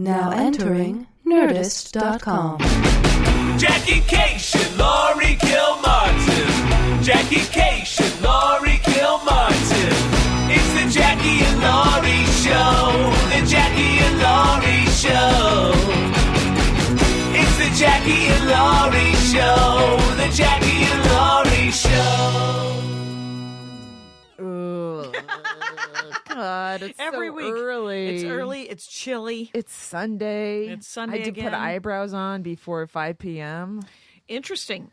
Now entering Nerdist.com. Jackie Cation, Laurie Kilmartin. Jackie Cation, Laurie Kilmartin. It's the Jackie and Laurie Show. The Jackie and Laurie Show. It's the Jackie and Laurie Show. The Jackie and Laurie Show. God, it's Every so week. early. It's early. It's chilly. It's Sunday. It's Sunday I had to again. put eyebrows on before 5 p.m. Interesting.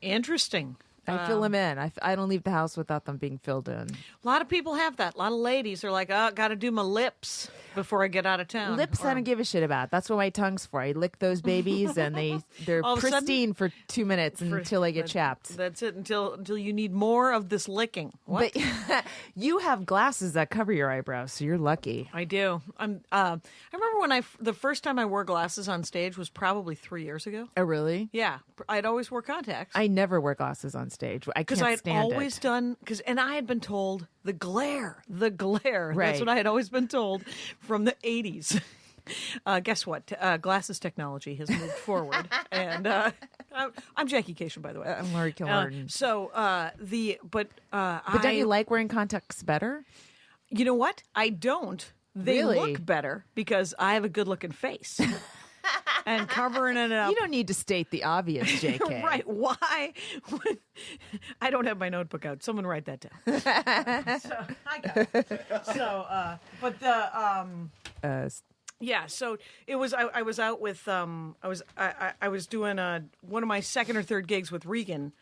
I fill them in. I don't leave the house without them being filled in. A lot of people have that. A lot of ladies are like, oh, got to do my lips before I get out of town. Lips I don't give a shit about. That's what my tongue's for. I lick those babies and they're All of a sudden- pristine for 2 minutes until they get chapped. That's it. Until you need more of this licking. What? But you have glasses that cover your eyebrows, so you're lucky. I do. I remember when the first time I wore glasses on stage was probably 3 years ago. Oh, really? Yeah, I'd always wore contacts. I never wear glasses on stage. I Because can't I'd stand always it. done, and I had been told the glare. Right. That's what I had always been told from the 80s. Guess what? Glasses technology has moved forward. And I'm Jackie Cation, by the way. I'm Laurie Kilmartin. But don't you like wearing contacts better? You know what? I don't. They Really? look better because I have a good looking face. And covering it up. You don't need to state the obvious, JK. Right. Why? I don't have my notebook out. Someone write that down. So, I got it. So, yeah. So it was. I was out with. I was doing one of my second or third gigs with Regan,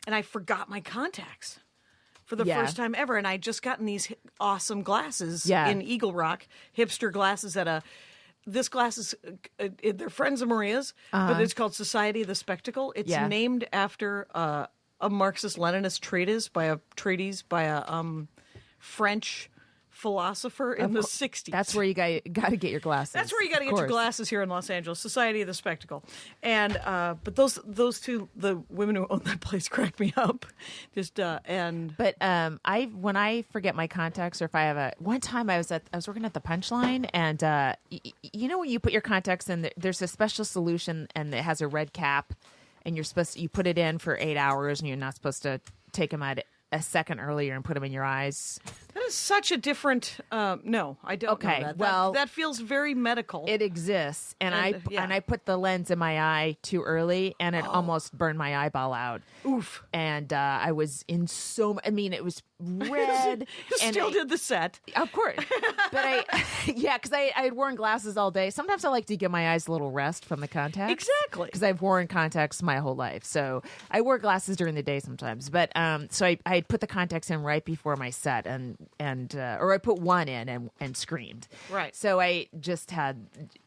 and I forgot my contacts for the first time ever. And I just gotten these awesome glasses in Eagle Rock, hipster glasses at a. This glass is, they're friends of Maria's, but it's called Society of the Spectacle. It's named after a Marxist-Leninist treatise by a French philosopher in the 60s. That's where you got to get your glasses. That's where you got to get your glasses here in Los Angeles, Society of the Spectacle. And but those two, the women who own that place, crack me up. But when I forget my contacts, or if I have one time I was working at the Punchline, and you know when you put your contacts in, there's a special solution, and it has a red cap, and you put it in for 8 hours, and you're not supposed to take them out a second earlier and put them in your eyes. That is such a different. No, I don't. Okay, know that. well, that feels very medical. It exists, and I put the lens in my eye too early, and it almost burned my eyeball out. Oof! And I was in it was red. You and still did the set, of course, but because I had worn glasses all day. Sometimes I like to give my eyes a little rest from the contacts. Exactly, because I've worn contacts my whole life, so I wear glasses during the day sometimes. But so I put the contacts in right before my set, or I put one in and screamed. Right. So I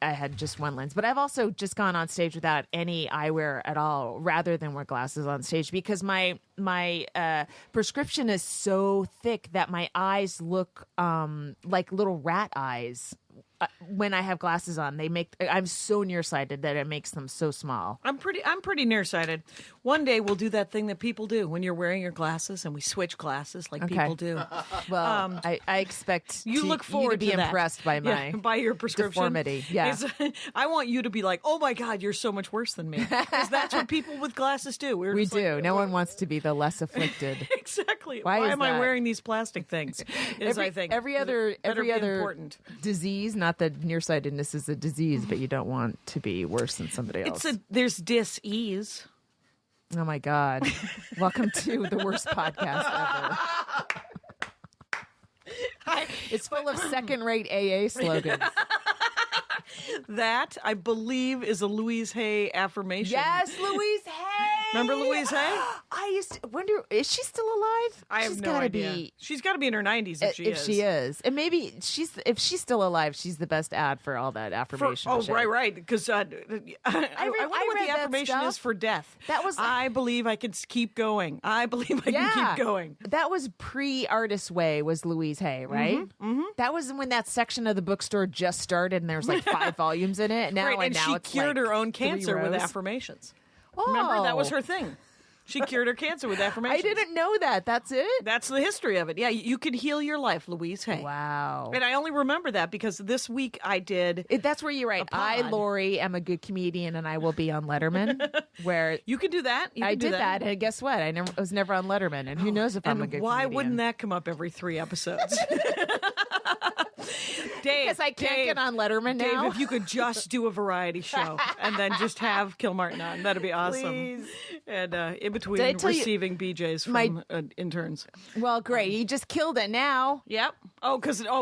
had just one lens, but I've also just gone on stage without any eyewear at all, rather than wear glasses on stage, because my prescription is so thick that my eyes look like little rat eyes. When I have glasses on, I'm so nearsighted that it makes them so small. I'm pretty nearsighted. One day we'll do that thing that people do when you're wearing your glasses, and we switch glasses like people do. Well, I expect you look forward to be that. impressed by by your prescription deformity. Yeah, I want you to be like, oh my God, you're so much worse than me, because that's what people with glasses do. We do. No one wants to be the less afflicted. Exactly. Why am I that? wearing these plastic things? I think every other important disease. Not that nearsightedness is a disease, but you don't want to be worse than somebody else. There's dis-ease. Oh my God! Welcome to the worst podcast ever. It's full of second-rate AA slogans. That, I believe, is a Louise Hay affirmation. Yes, Louise Hay. Remember Louise Hay? I used to wonder, is she still alive? I have no idea. She's got to be in her 90s if she is. If she is. And maybe if she's still alive, she's the best ad for all that affirmation shit. Right. Because I wonder what the affirmation is for death. I believe I can keep going. I believe I can keep going. That was pre-Artist Way, was Louise Hay, right? Mm-hmm. That was when that section of the bookstore just started, and there was like 5 volumes in it. And she it's cured like her own cancer with rows. affirmations. Oh. Remember, that was her thing. She cured her cancer with affirmations. I didn't know that. That's it? That's the history of it. Yeah, you can heal your life, Louise Hay. Wow. And I only remember that because this week I did. That's where you write, I, pod. Lori, am a good comedian and I will be on Letterman, where You can do that. You I can do did that. And guess what? I was never on Letterman. And who knows if I'm a And good why comedian. wouldn't that come up every 3 episodes? Dave, Because I can't Dave, get on Letterman Dave, now. if you could just do a variety show and then just have Kilmartin on, that'd be awesome. Please. And in Did I between tell you- receiving BJs from My- interns. Well, great. You just killed it now. Yep.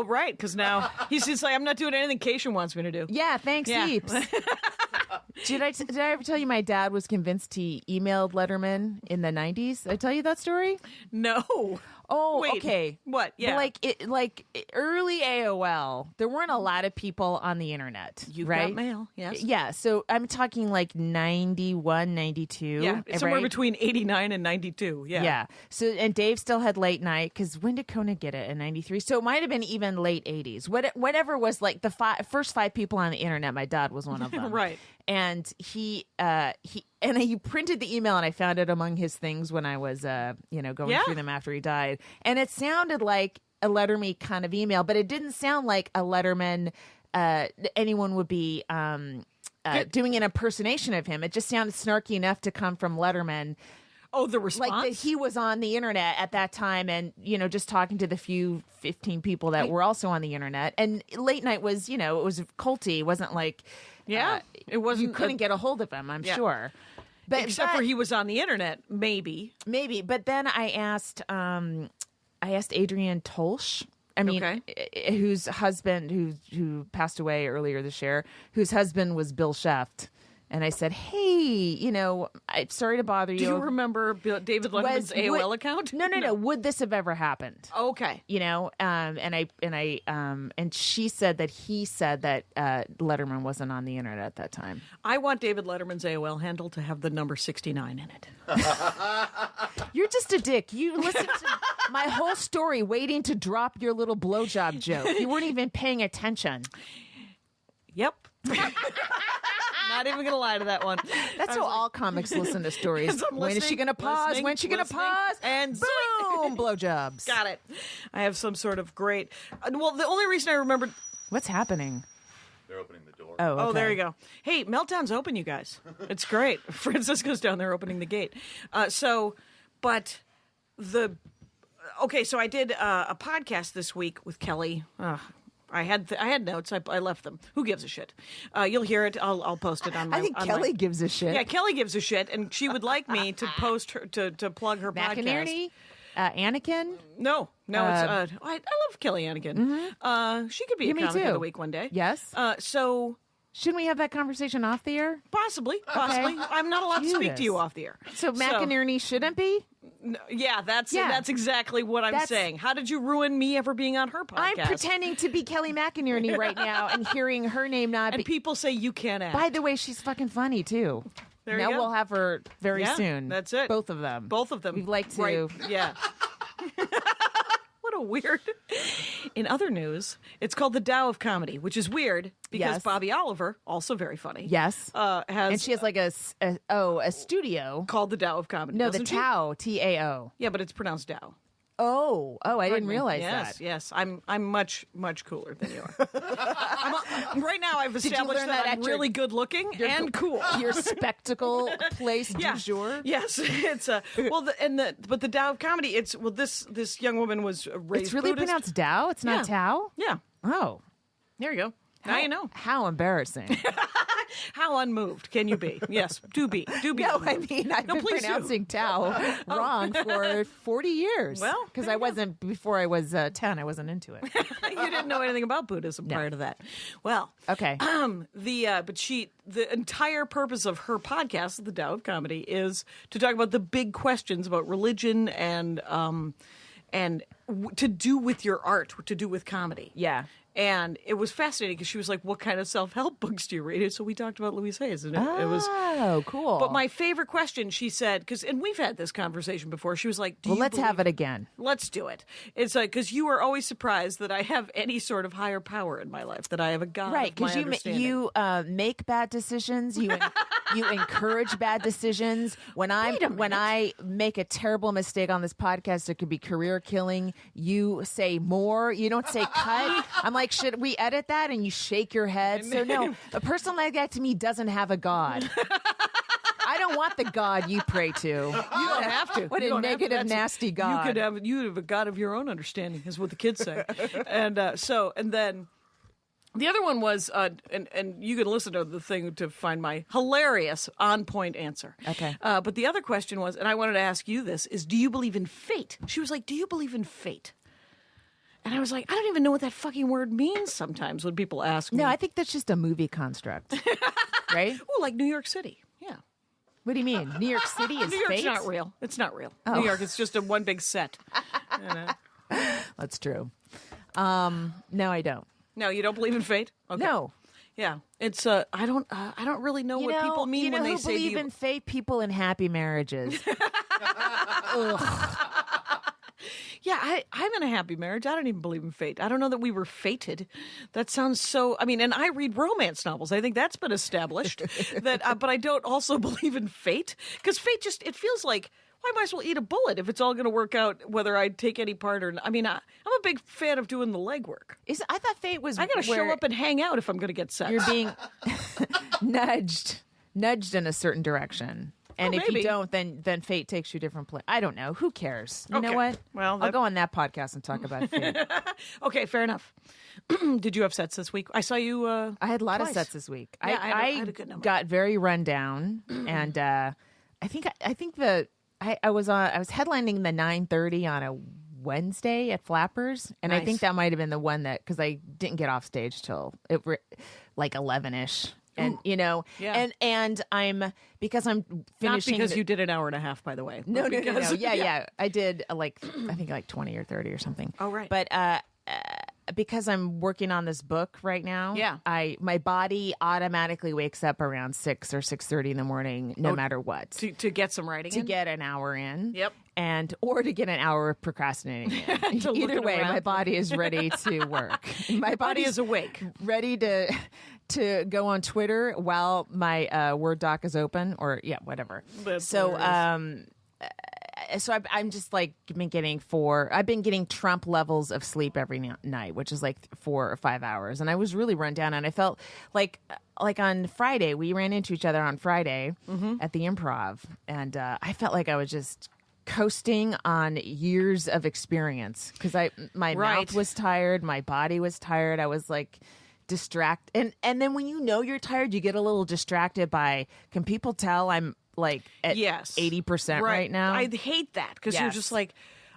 Right. Because now he's just like, I'm not doing anything Cation wants me to do. Yeah, thanks Yeah. heaps. Did I ever tell you my dad was convinced he emailed Letterman in the 90s? Did I tell you that story? No. Oh, Wait, okay. what? Yeah. Like early AOL, there weren't a lot of people on the internet, You've right? got mail, yes. Yeah, so I'm talking like 91, 92. Yeah. It's somewhere right? between 89 and 92. Yeah. Yeah. So, and Dave still had late night because when did Conan get it in 93? So it might have been even late 80s. Whatever was like the first 5 people on the internet, my dad was one of them. Right. And he printed the email and I found it among his things when I was, going Yeah. through them after he died. And it sounded like a Letterman kind of email, but it didn't sound like a Letterman, anyone would be, doing an impersonation of him. It just sounded snarky enough to come from Letterman. Oh, the response? Like that he was on the internet at that time and, just talking to the few 15 people that were also on the internet. And late night was, it was culty. It wasn't like, Yeah. It wasn't. you couldn't get a hold of him, I'm Yeah. sure. But, Except for he was on the internet, maybe. maybe. But then I asked Adrienne Tolsch. I mean, Okay. whose husband, who passed away earlier this year, whose husband was Bill Sheft. And I said, hey, I'm sorry to bother you. Do you remember David Letterman's AOL account? No. Would this have ever happened? Okay. And she said that he said that Letterman wasn't on the internet at that time. I want David Letterman's AOL handle to have the number 69 in it. You're just a dick. You listened to my whole story waiting to drop your little blowjob joke. You weren't even paying attention. Yep. Not even gonna lie to that one. That's how all comics listen to stories. Yes, I'm When is she listening, going to pause? listening, When's she going to listening, pause? and boom, blowjobs. Got it. I have some sort of great. Well, the only reason I remembered. What's happening? They're opening the door. Oh, Oh, there okay. you go. Hey, Meltdown's open, you guys. It's great. Francisco's down there opening the gate. So I did a podcast this week with Kelly. I had notes. I left them. Who gives a shit? You'll hear it. I'll post it on my. I think on Kelly my, gives a shit. Yeah, Kelly gives a shit, and she would like me to post her to plug her podcast. McInerney? Anakin? No, it's I love Kelly Anakin. She could be a me comic of too. the week one day. Yes. So Shouldn't we have that conversation off the air? possibly. I'm not allowed to speak Judas. to you off the air. So McInerney shouldn't be? Yeah, that's exactly what I'm That's- saying. How did you ruin me ever being on her podcast? I'm pretending to be Kelly McInerney right now and hearing her name not And be. people say you can't act. By the way, she's fucking funny too. There you now go. we'll have her very Yeah, soon. that's it. Both of them. Both of them. We'd like to. Right, yeah. What a weird. In other news, it's called the Tao of Comedy, which is weird because Yes. Bobby Oliver, also very funny. Yes. Has And she has like a studio. called the Tao of Comedy. No, the doesn't she? Tao, Tao. Yeah, but it's pronounced Tao. Oh, I didn't realize yes, that. Yes, I'm much cooler than you are. Right now, I've you established learn that that I'm at your- really good looking and cool. Your spectacle place Yeah. du jour. Yes, it's but the Tao of Comedy. It's this young woman was raised. It's really Buddhist. pronounced Tao. It's not Yeah. Tao. Yeah, Oh, there you go. Now you know. How embarrassing. How unmoved can you be? Yes, do be. No, I unmoved. mean, I've No, been please do. pronouncing Tao wrong for 40 years. Well, because there I you go. wasn't, before I was 10, I wasn't into it. You didn't know anything about Buddhism prior to that. Well, Okay. the entire purpose of her podcast, the Tao of Comedy, is to talk about the big questions about religion and to do with your art, to do with comedy. Yeah. And it was fascinating because she was like, "What kind of self-help books do you read?" So we talked about Louise Hayes, and it was. Oh, cool. But my favorite question, she said, and we've had this conversation before. She was like, well, let's have it again. Let's do it. It's like, because you are always surprised that I have any sort of higher power in my life, that I have a God. Right, because because you make bad decisions. You encourage bad decisions. When I make a terrible mistake on this podcast, it could be career killing. You say more. You don't say cut. I'm like, should we edit that? And you shake your head. So no, a person like that to me doesn't have a God. I don't want the God you pray to. You don't have to. What You a don't have to. negative, That's- nasty God. You have a God of your own understanding, is what the kids say. And then the other one was, and you can listen to the thing to find my hilarious on-point answer. Okay. But the other question was, and I wanted to ask you this, is do you believe in fate? She was like, do you believe in fate? And I was like, I don't even know what that fucking word means sometimes when people ask me. No, I think that's just a movie construct, right? Oh, like New York City. Yeah. What do you mean? New York City is New York's fate? not real. It's not real. Oh. New York is just a one big set. That's true. No, I don't. No, you don't believe in fate? Okay. No. Yeah, it's I don't really know what people mean when they who say believe in fate? People in happy marriages. Yeah, I'm in a happy marriage. I don't even believe in fate. I don't know that we were fated. That sounds so. I mean, and I read romance novels. I think that's been established. That, but I don't also believe in fate because fate just it feels like. Well, I might as well eat a bullet if it's all going to work out, whether I take any part or not. I mean, I'm a big fan of doing the legwork. I thought fate was. I got to where show up and hang out if I'm going to get sex. You're being nudged in a certain direction. And if maybe. you don't, then fate takes you a different place. I don't know. Who cares? You know Okay. what? Well, I'll go on that podcast and talk about fate. Okay, fair enough. Did you have sets this week? I saw you. I had a lot of twice. sets this week. Yeah, I I had a good number. got very run down, and I think I was headlining the 9:30 on a Wednesday at Flappers, and I Nice. think that might have been the one that because I didn't get off stage till like 11ish. And Yeah. and I'm because I'm Not finishing because you did an hour and a half, by the way. no Because- yeah I did I think like 20 or 30 or something. Oh, right. But because I'm working on this book right now, Yeah. my body automatically wakes up around 6 or 6:30 in the morning, no matter what, to get some writing to in? get an hour in. Yep. Or to get an hour of procrastinating in. To look Either it way, around. my body is ready to work. My Body is awake. ready to go on Twitter while my Word doc is open, or whatever. That's So hilarious. so I'm just like I've been getting Trump levels of sleep every night, which is like 4 or 5 hours, and I was really run down, and I felt like on Friday we ran into each other on Friday at the Improv, and I felt like I was just coasting on years of experience because my Right. mouth was tired, my body was tired, I was like distracted, and then when you're tired, you get a little distracted by, can people tell I'm like at Yes. 80% right now? I hate that because you're Yes. just like,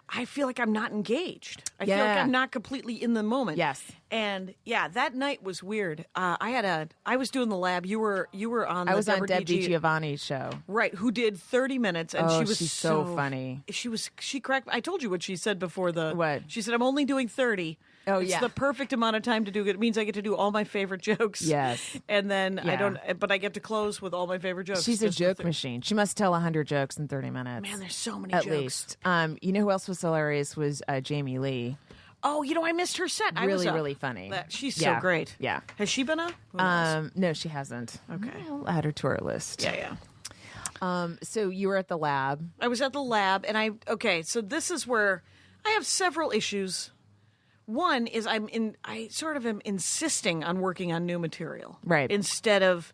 I feel like I'm not engaged. I feel like Yeah. I'm not completely in the moment. Yes. And yeah, that night was weird. I was doing the lab. You were on. I the was on Deborah Deb DiGi- DiGiovanni's show. Right, who did 30 minutes, and Oh, she was she's so funny. She correct. I told you what she said before the. What? She said, I'm only doing 30. Oh, it's yeah. the perfect amount of time to do it. It means I get to do all my favorite jokes. Yes. And then I Yeah. don't, but I get to close with all my favorite jokes. She's a Just the joke thir- machine. She must tell 100 jokes in 30 minutes. Man, there's so many at jokes. least. You know who else was hilarious was Jamie Lee. Oh, I missed her set. I was Really, up. really funny. She's Yeah. so great. Yeah. Has she been up? Who knows? No, she hasn't. Okay. I'll add her to our list. Yeah. So you were at the lab. I was at the lab, and so this is where I have several issues. One is I sort of am insisting on working on new material. Right. Instead of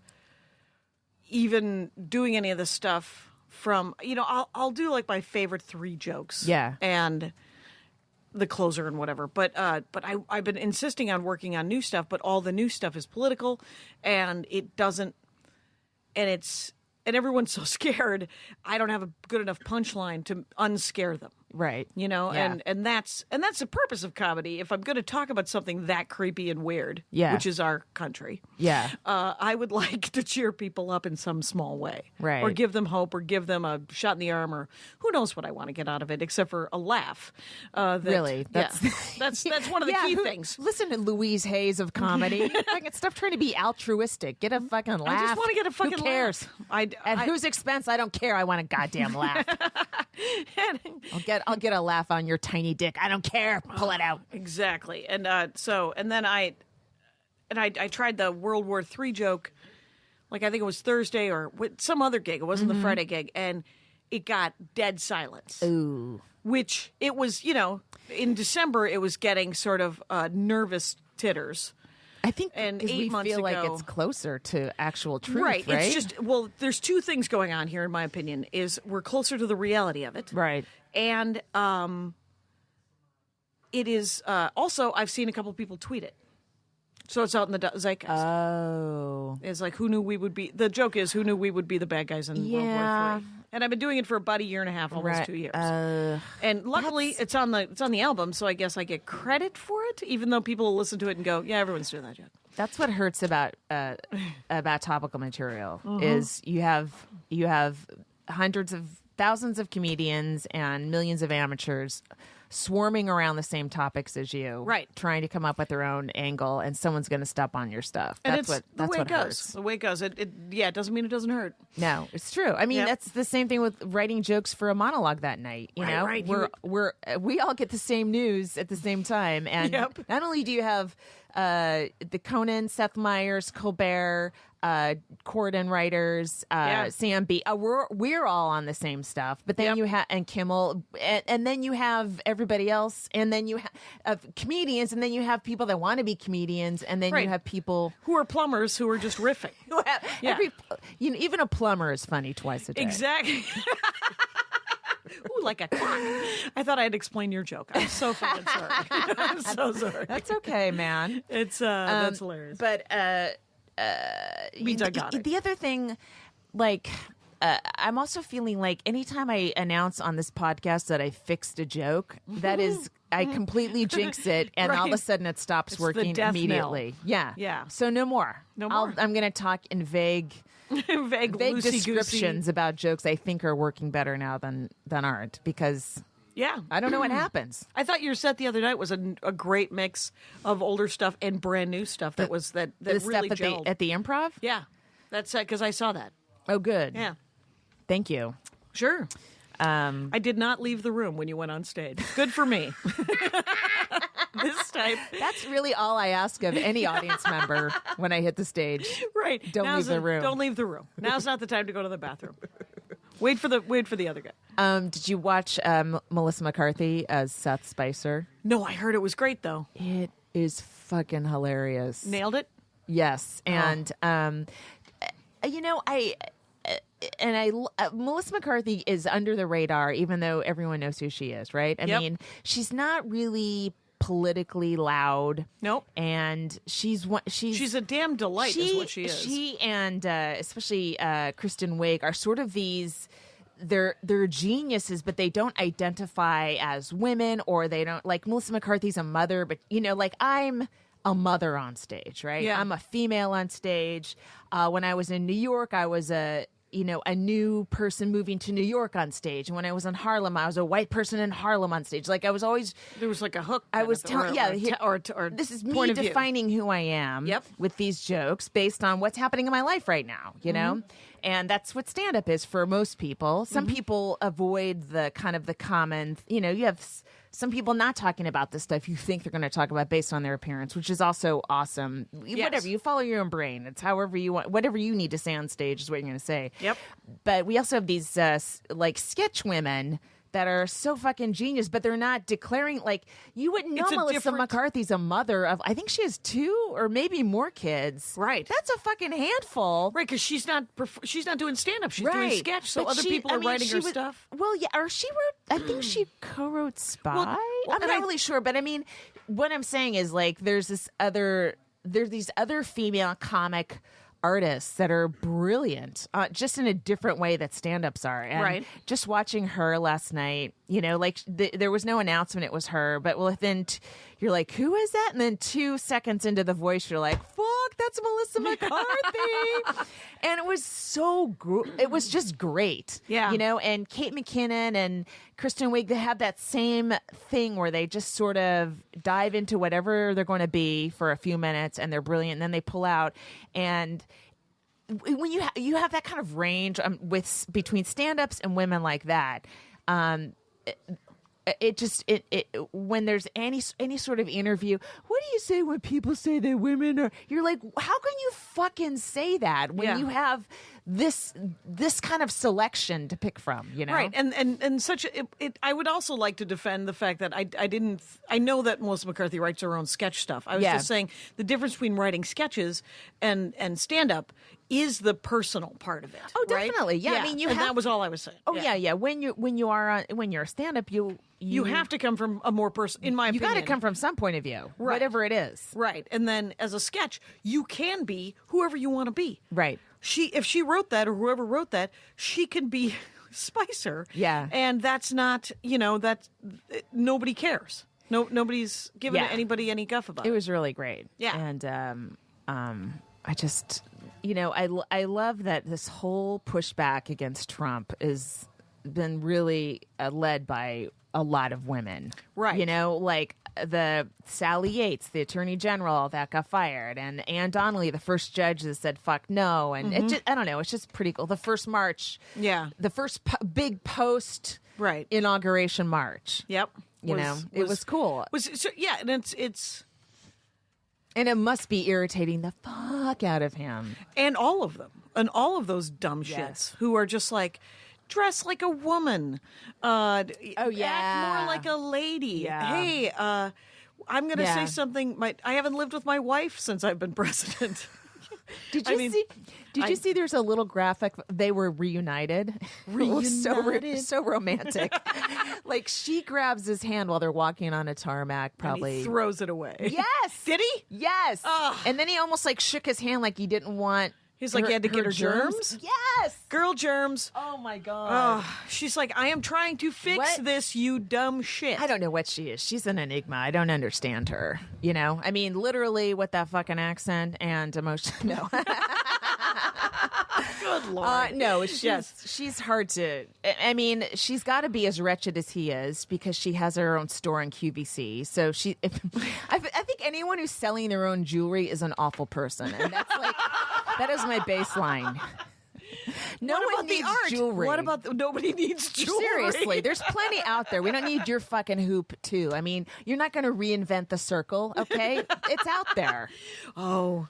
even doing any of the stuff from, I'll do like my favorite 3 jokes. Yeah. And the closer and whatever. But I've been insisting on working on new stuff, but all the new stuff is political, and it doesn't, and everyone's so scared. I don't have a good enough punchline to unscare them. Right. And that's the purpose of comedy. If I'm going to talk about something that creepy and weird, Yeah. which is our country, Yeah. I would like to cheer people up in some small way, Right. Or give them hope, or give them a shot in the arm, or who knows what I want to get out of it, except for a laugh. Really? That's one of the key who- things. Listen to Louise Hayes of comedy. Fucking stop trying to be altruistic. Get a fucking laugh. I just want to get a fucking Who cares? laugh. At whose expense? I don't care. I want a goddamn laugh. I'll get a laugh on your tiny dick. I don't care. Pull it out. Exactly. And then I tried the World War III joke like I think it was Thursday or some other gig. It wasn't the Friday gig, and it got dead silence. Ooh. Which it was, in December it was getting sort of nervous titters. I think And 'cause 8 we months feel like ago- it's closer to actual truth, right? It's just there's two things going on here, in my opinion. Is we're closer to the reality of it, right. and it is also I've seen a couple people tweet it, so it's out in the zeitgeist. Oh. It's like, who knew we would be? The joke is, who knew we would be the bad guys in World Yeah. War III? And I've been doing it for about a year and a half, almost Right. 2 years. And luckily, it's on the album, so I guess I get credit for it, even though people will listen to it and go, "Yeah, everyone's doing that joke." That's what hurts about topical material Mm-hmm. is you have hundreds of thousands of comedians and millions of amateurs swarming around the same topics as you, Right. Trying to come up with their own angle, and someone's going to step on your stuff. And That's it's what the that's way what it goes. hurts. The way it goes. It doesn't mean it doesn't hurt. No, it's true. I mean, Yep. that's the same thing with writing jokes for a monologue that night. You know, right. we all get the same news at the same time, and Yep. not only do you have the Conan, Seth Meyers, Colbert, Corden writers, Yeah. Sam B. We're all on the same stuff, but then Yep. you have and Kimmel, and then you have everybody else, and then you have comedians, and then you have people that want to be comedians, and then Right. you have people Who are plumbers who are just riffing? who have Yeah. even a plumber is funny twice a day. Exactly. Ooh, like a clock. I thought I'd explain your joke. I'm so fucking sorry. I'm so sorry. That's okay, man. It's that's hilarious. But Means I got it. the other thing, like, I'm also feeling like anytime I announce on this podcast that I fixed a joke, that is, I completely jinx it, and all of a Right. sudden it stops It's the working death knell. immediately. Yeah, Yeah. So no more. No more. I'm going to talk in vague Vague loosey-goosey. descriptions about jokes I think are working better now than aren't, because Yeah. I don't know what happens. I thought your set the other night was a great mix of older stuff and brand new stuff that was that The really stuff gelled. at the Improv. Yeah, that's because I saw that. Oh, good. Yeah, Thank you. sure. I did not leave the room when you went on stage. Good for me. This time, That's really all I ask of any audience member when I hit the stage. right? Don't leave the room. Don't leave the room. Now's not the time to go to the bathroom. Wait for the other guy. Did you watch Melissa McCarthy as Seth Spicer? No, I heard it was great though. It is fucking hilarious. Nailed it. Yes, and Melissa McCarthy is under the radar, even though everyone knows who she is, right? I Yep. mean, she's not really politically loud. Nope. And she's She's a damn delight, is what she is. She and especially Kristen Wiig are sort of these. They're geniuses, but they don't identify as women, or they don't, like, Melissa McCarthy's a mother, but like I'm a mother on stage, right? Yeah. I'm a female on stage. When I was in New York, I was a new person moving to New York on stage. And when I was in Harlem, I was a white person in Harlem on stage. Like, I was always There was like a hook. I kind was of, telling, yeah, or this is point me of view. defining who I am. Yep. With these jokes based on what's happening in my life right now, you know, and that's what stand up is for most people. Some people avoid the kind of the common, you have some people not talking about this stuff you think they're going to talk about based on their appearance, which is also awesome. Whatever, you follow your own brain. It's however you want, whatever you need to say on stage is what you're going to say. Yep. But we also have these like sketch women that are so fucking genius, but they're not declaring, like, you wouldn't know It's a Melissa different- McCarthy's a mother of, I think she has 2 or maybe more kids. Right. That's a fucking handful. Right, because she's not doing stand up. She's doing Right. sketch. So But other she- people I are mean, writing she her was- stuff. Well, yeah, or she wrote, I think she co-wrote Spy. well, I'm and not really sure, but I mean, what I'm saying is, like, there's these other female comic artists that are brilliant, just in a different way that stand-ups are. And Right. just watching her last night, like, there was no announcement it was her, but within you're like, who is that? And then 2 seconds into the voice, you're like, fuck, that's Melissa McCarthy. And it was it was just great. Yeah. And Kate McKinnon and Kristen Wiig, they have that same thing where they just sort of dive into whatever they're going to be for a few minutes, and they're brilliant, and then they pull out. And when you have that kind of range between stand-ups and women like that, when there's any sort of interview, what do you say when people say that women are? You're like, how can you fucking say that when Yeah. you have this kind of selection to pick from, you know? Right, and such I would also like to defend the fact that I know that Melissa McCarthy writes her own sketch stuff. I was Yeah. just saying the difference between writing sketches and stand up is the personal part of it. Oh, right? definitely. Yeah, I mean, you and have- that was all I was saying. Oh yeah. When you're a stand-up, You have to come from a more in my you opinion. got to come from some point of view, Right. whatever it is. Right. And then as a sketch, you can be whoever you want to be. Right. If she wrote that or whoever wrote that, she can be Spicer. Yeah. And that's not, nobody cares. Nobody's giving Yeah. anybody any guff about It it. was really great. Yeah. And I just, I love that this whole pushback against Trump has been really led by a lot of women. Right. Like the Sally Yates, the attorney general that got fired, and Ann Donnelly, the first judge that said fuck no. And it just, I don't know, it's just pretty cool. The first march. Yeah. The first big post Right. inauguration march. Yep. It was cool. And it's And it must be irritating the fuck out of him. and all of them and all of those dumb Yes. shits who are just like dress like a woman. Act yeah. more like a lady. Yeah. Hey, I'm going to Yeah. say something. I haven't lived with my wife since I've been president. Did I you mean, see? Did I- you see? There's a little graphic. They were reunited. It was Reunited. so romantic. Like she grabs his hand while they're walking on a tarmac. And Probably he throws it away. Yes. Did he? Yes. Ugh. And then he almost like shook his hand like he didn't want. He's like, he had to get her germs? Yes. Girl germs. Oh my god. She's like, I am trying to fix What? this, you dumb shit. I don't know what she is. She's an enigma. I don't understand her. I mean, literally with that fucking accent and emotion. No. Good Lord. No, she's hard to. I mean, she's got to be as wretched as he is because she has her own store in QVC. So I think anyone who's selling their own jewelry is an awful person, and that's like that is my baseline. No What one about the needs art? jewelry. What about nobody needs jewelry? Seriously, there's plenty out there. We don't need your fucking hoop, too. I mean, you're not going to reinvent the circle, okay? It's out there. Oh.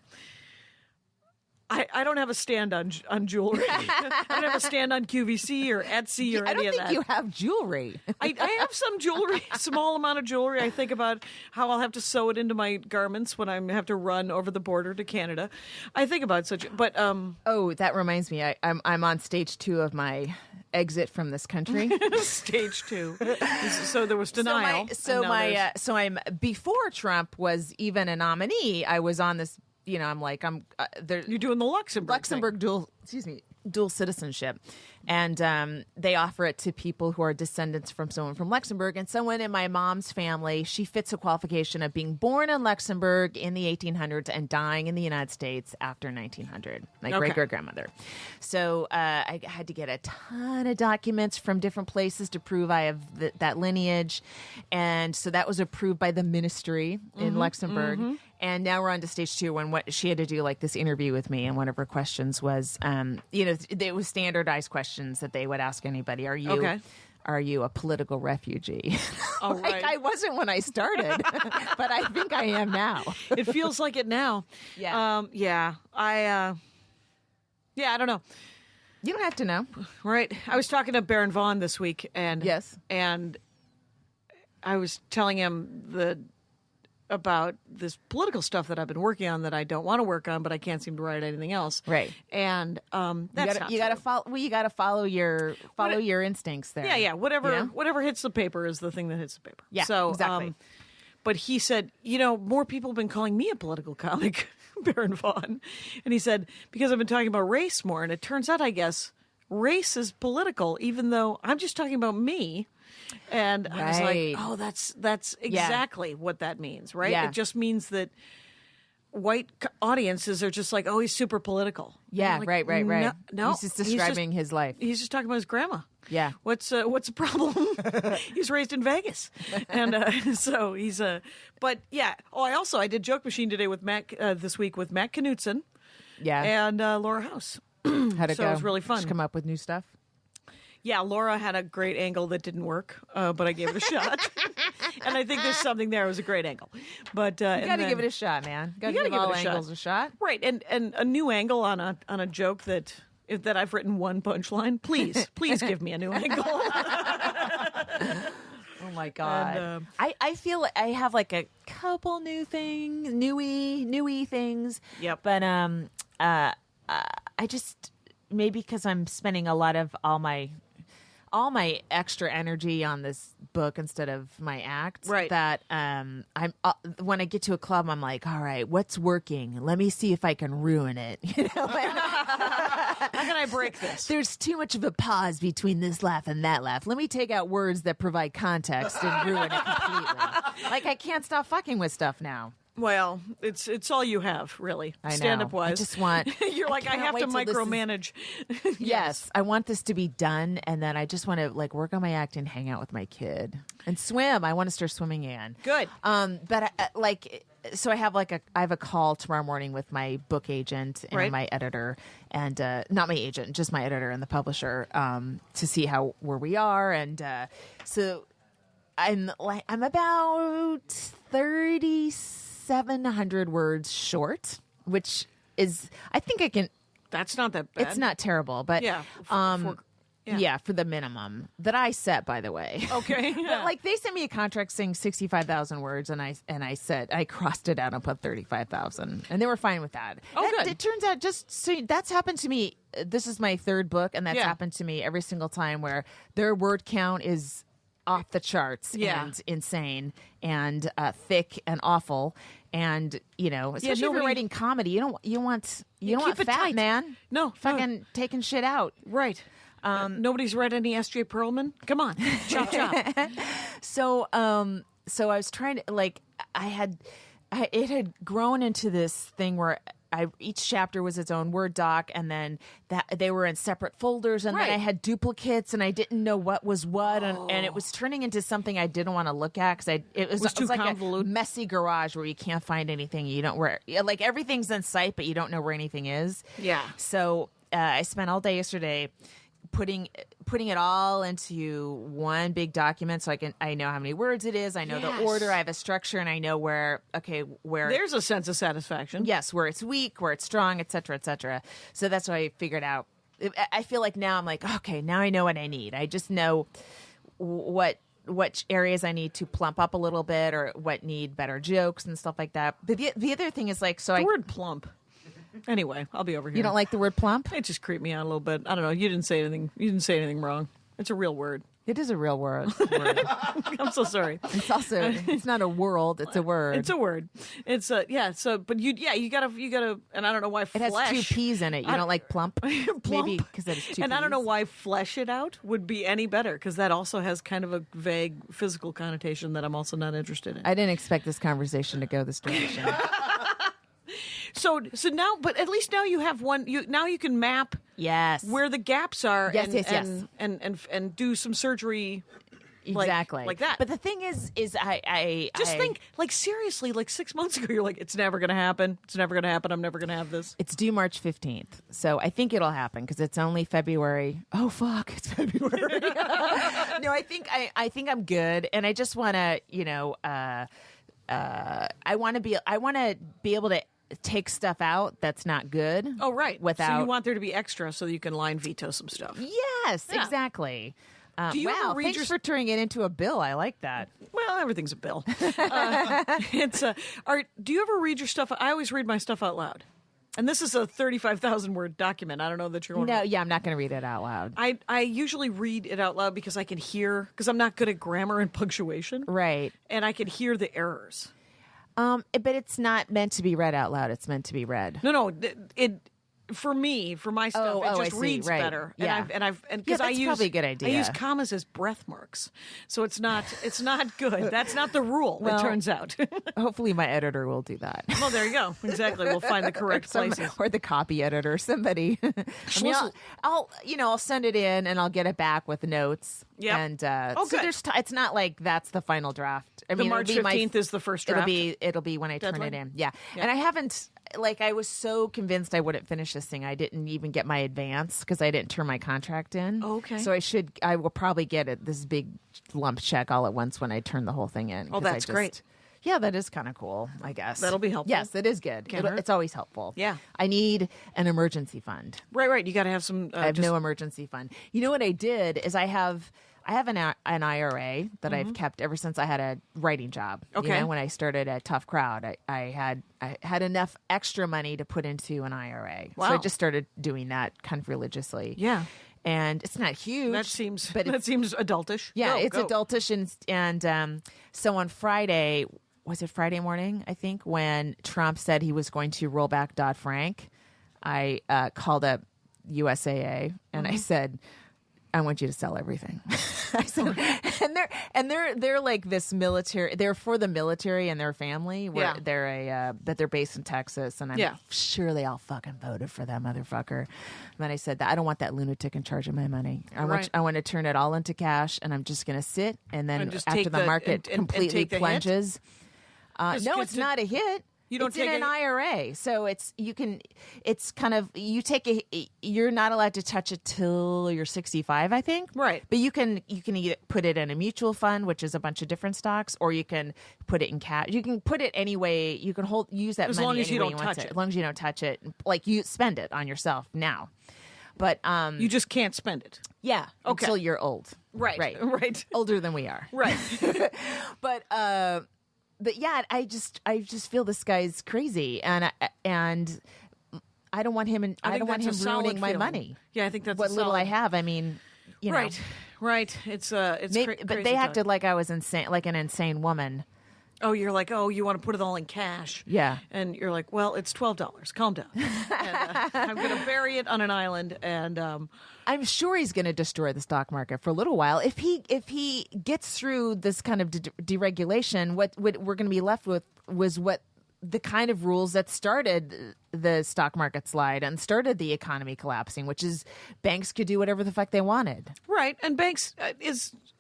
I don't have a stand on jewelry. I don't have a stand on QVC or Etsy or I any don't of think that. you have jewelry. I have some jewelry, small amount of jewelry. I think about how I'll have to sew it into my garments when I have to run over the border to Canada. I think about but Oh, that reminds me. I'm on stage 2 of my exit from this country. stage 2. So there was denial. So and now there's- so I'm before Trump was even a nominee. I was on this. I'm there. You're doing the Luxembourg dual citizenship, and they offer it to people who are descendants from someone from Luxembourg. And someone in my mom's family, she fits a qualification of being born in Luxembourg in the 1800s and dying in the United States after 1900. My Okay. great grandmother. So I had to get a ton of documents from different places to prove I have that lineage, and so that was approved by the ministry in Luxembourg. And now we're on to stage 2 when what she had to do like this interview with me, and one of her questions was, it was standardized questions that they would ask anybody. Are you a political refugee? Oh, Like right. I wasn't when I started, but I think I am now. It feels like it now. Yeah. I don't know. You don't have to know. Right. I was talking to Baron Vaughn this week, and Yes. and I was telling him about this political stuff that I've been working on that I don't want to work on, but I can't seem to write anything else. Right. And that's You gotta follow. Well, you gotta follow your instincts there. Yeah. Whatever You know? whatever hits the paper is the thing that hits the paper. Yeah, So exactly. but he said, more people have been calling me a political comic, Baron Vaughn. And he said, because I've been talking about race more, and it turns out, I guess, race is political, even though I'm just talking about me. And I was Right. like, oh, that's exactly what that means, right? Yeah. It just means that white audiences are just like, oh, he's super political. Yeah, And I'm like, right. No, He's just describing his life. He's just talking about his grandma. Yeah. What's the problem? He's raised in Vegas, and so he's But yeah. Oh, I did Joke Machine today with Matt this week with Matt Knutson Yeah. and Laura House. How'd it so go? it was really fun. Just come up with new stuff. Yeah, Laura had a great angle that didn't work, but I gave it a shot. And I think there's something there. It was a great angle. But You got to give it a shot, man. Got to give all angles a shot. Right, and a new angle on a joke that I've written one punchline. Please give me a new angle. Oh my god! And, I feel like I have like a couple newy things. Yep. But I just maybe because I'm spending a lot of all my extra energy on this book instead of my act. Right. That I'm when I get to a club, I'm like, all right, what's working? Let me see if I can ruin it. You know. How can I break this? There's too much of a pause between this laugh and that laugh. Let me take out words that provide context and ruin it completely. Like I can't stop fucking with stuff now. Well, it's all you have, really. I know. Stand-up wise. I just want. You're like, I can't have to wait till this is- micromanage. Yes, I want this to be done, and then I just want to like work on my act and hang out with my kid and swim. I want to start swimming again. Good. But so I have I have a call tomorrow morning with my book agent and Right. my editor, and not my agent, just my editor and the publisher, to see where we are, and so I'm about 3,700 words short, which is I think I can. That's not that bad. It's not terrible, but Yeah. yeah, for the minimum that I set, by the way. Okay. But like they sent me a contract saying 65,000 words, and I said I crossed it out and put 35,000, and they were fine with that. Oh, And good. It turns out that's happened to me. This is my third book, and that's Yeah. happened to me every single time where their word count is off the charts Yeah. and insane and thick and awful. And especially if you're nobody- writing comedy, you don't want keep fat, it tight. man. No, Fucking taking shit out. Right. Nobody's read any S.J. Perlman? Come on. Chop, chop. So I was trying to it had grown into this thing where each chapter was its own Word doc, and then that they were in separate folders, and Right. then I had duplicates, and I didn't know what was what, and it was turning into something I didn't want to look at because it was too like convoluted. a messy garage where you can't find anything. You don't like everything's in sight, but you don't know where anything is. Yeah. So I spent all day yesterday putting it all into one big document so I know how many words it is, I know Yes. the order, I have a structure, and I know where There's a sense of satisfaction. yes, where it's weak, where it's strong, et cetera, et cetera. So that's what I figured out. I feel like now I'm like, okay, now I know what I need. I just know what areas I need to plump up a little bit or what need better jokes and stuff like that. But the other thing is The word plump. Anyway, I'll be over here. you don't like the word plump? It just creeped me out a little bit. I don't know. You didn't say anything wrong. It's a real word. It is a real word. I'm so sorry. It's also it's not a world, it's a word. It's a word. It's but you gotta, and I don't know why It flesh. has two P's in it. You don't like plump? Plump. Maybe because it has two P's. And I don't know why flesh it out would be any better because that also has kind of a vague physical connotation that I'm also not interested in. I didn't expect this conversation to go this direction. So now, but at least now you have one. Now you can map Yes. where the gaps are. Yes, and, yes, yes. and do some surgery. Exactly. like that. But the thing is I Think like seriously, like 6 months ago, you're like, it's never going to happen. It's never going to happen. I'm never going to have this. it's due March 15th. So I think it'll happen because it's only February. Oh fuck, it's February. No, I think I'm good, and I just want to, I want to be able to take stuff out that's not good. Oh, right. Without So you want there to be extra so that you can line veto some stuff. Yes, Yeah. exactly. Do you wow, ever read thanks your- for turning it into a bill. I like that. Well, everything's a bill. Do you ever read your stuff? I always read my stuff out loud. And this is a 35,000 word document. I don't know that you're going No, yeah, I'm not going to read it out loud. I usually read it out loud because I can hear, because I'm not good at grammar and punctuation. Right. And I can hear the errors. But it's not meant to be read out loud. It's meant to be read. No, for me, for my stuff, Oh, it I just see, ready right. better. Yeah. And Yeah, because I that's use probably a good idea. I use commas as breath marks, so it's not good. That's not the rule. Well- it turns out. Hopefully, my editor will do that. Well, there you go. Exactly. We'll find the correct places. Or the copy editor, somebody. I mean, I'll send it in and I'll get it back with notes. Yep. And Oh, so good. it's not like that's the final draft. I The mean, March it'll be 15th is the first draft. It'll be when I turn it Deadline? in. Yeah. Yeah. And I haven't. I was so convinced I wouldn't finish this thing. I didn't even get my advance because I didn't turn my contract in. Oh, okay. So I will probably get this big lump check all at once when I turn the whole thing in. Oh, 'cause that's great. Yeah, that is kind of cool, I guess. That'll be helpful. Yes, it is good. Can't hurt. It's always helpful. Yeah. I need an emergency fund. Right. You got to have some. I have no emergency fund. You know what I did is I have an IRA that I've kept ever since I had a writing job. Okay. You know, when I started at Tough Crowd, I had enough extra money to put into an IRA. Wow. So I just started doing that kind of religiously. Yeah. And it's not huge. That seems. but That seems adultish. yeah, it's Go. adultish, and so on Friday, was it Friday morning? I think when Trump said he was going to roll back Dodd-Frank, I called up USAA and I said, "I want you to sell everything." I said, and they're like this military. They're for the military and their family. Where Yeah. they're based in Texas, and I'm sure they all fucking voted for that motherfucker. And then I said that I don't want that lunatic in charge of my money. Right. I want to turn it all into cash, and I'm just going to sit, and then And just after take the market and completely take the hit? plunges. Just No, get it's to- not a hit. You don't it's take in an a- IRA, so it's kind of you're not allowed to touch it till you're 65, I think. Right. But you can either put it in a mutual fund, which is a bunch of different stocks, or you can put it in cash. You can put it any way. You can use that As money long as any you way don't want touch to. it. As long as you don't touch it, like you spend it on yourself now. But You just can't spend it. yeah, Okay. until you're old. Right. Right. Older than we are. Right. But yeah, I just feel this guy's crazy, and I don't want him, and I think don't want him that's a solid ruining my feeling. money. Yeah, I think that's what a little I solid- have. I mean, you know, Right. It's maybe, but crazy they time. acted like I was insane, like an insane woman. Oh, you're like, oh, you want to put it all in cash. Yeah. And you're like, well, it's $12. Calm down. And, I'm going to bury it on an island. And I'm sure he's going to destroy the stock market for a little while. If he gets through this kind of deregulation, what we're going to be left with was what the kind of rules that started the stock market slide and started the economy collapsing, which is banks could do whatever the fuck they wanted. right. And banks